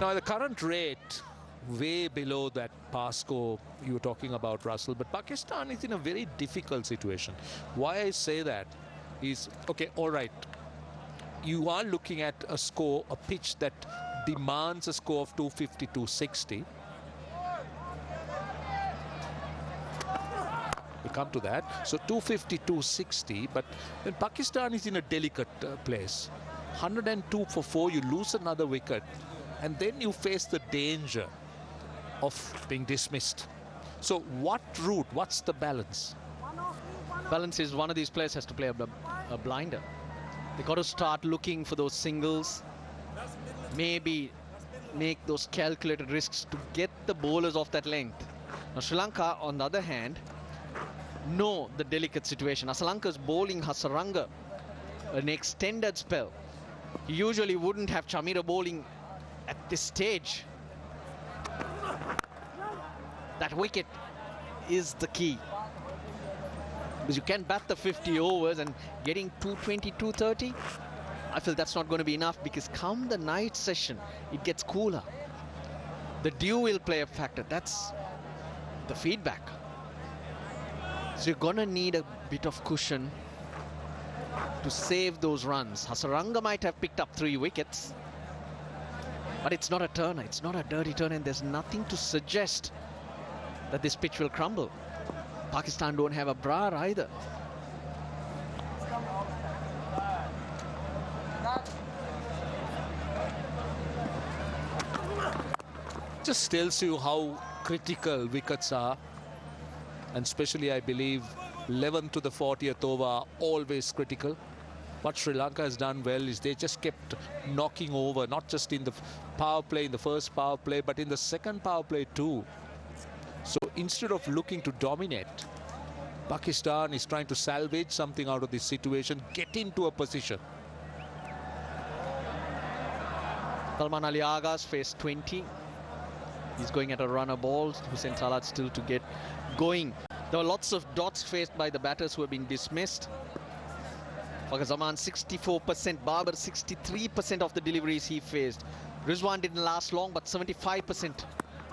Now, the current rate, way below that pass score you were talking about, Russell. But Pakistan is in a very difficult situation. Why I say that is, okay, all right, you are looking at a score, a pitch that demands a score of 250, 260. We'll come to that. So 250, 260, but then Pakistan is in a delicate place. 102 for 4, you lose another wicket, and then you face the danger of being dismissed. So what route, what's the balance? Balance is one of these players has to play a blinder. They got to start looking for those singles, maybe make those calculated risks to get the bowlers off that length. Now Sri Lanka, on the other hand, know the delicate situation. Asalanka's bowling Hasaranga an extended spell. He usually wouldn't have Chamira bowling at this stage. That wicket is the key, because you can bat the 50 overs and getting 220, 230. I feel that's not going to be enough, because come the night session, it gets cooler. The dew will play a factor. That's the feedback. So you're going to need a bit of cushion to save those runs. Hasaranga might have picked up 3 wickets, but it's not a turner. It's not a dirty turn, and there's nothing to suggest that this pitch will crumble. Pakistan don't have a Brar either. Just tells you how critical wickets are, and especially I believe 11th to the 40th over are always critical. What Sri Lanka has done well is they just kept knocking over, not just in the power play, in the first power play, but in the second power play too. So instead of looking to dominate, Pakistan is trying to salvage something out of this situation, get into a position. Salman Ali Agha's faced 20. He's going at a runner ball. Hussein Talat still to get going. There were lots of dots faced by the batters who have been dismissed. Fakhar Zaman 64%, Babar 63% of the deliveries he faced. Rizwan didn't last long, but 75%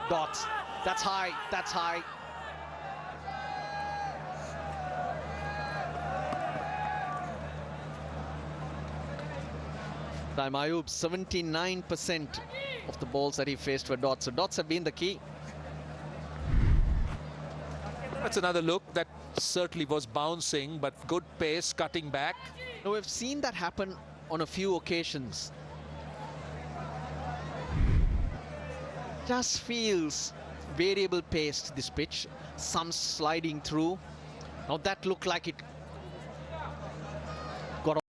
dots. That's high, that's high. Time Ayub, 79% of the balls that he faced were dots. So dots have been the key. That's another look that certainly was bouncing, but good pace, cutting back. Now, we've seen that happen on a few occasions. Just feels variable pace, this pitch. Some sliding through. Now that looked like it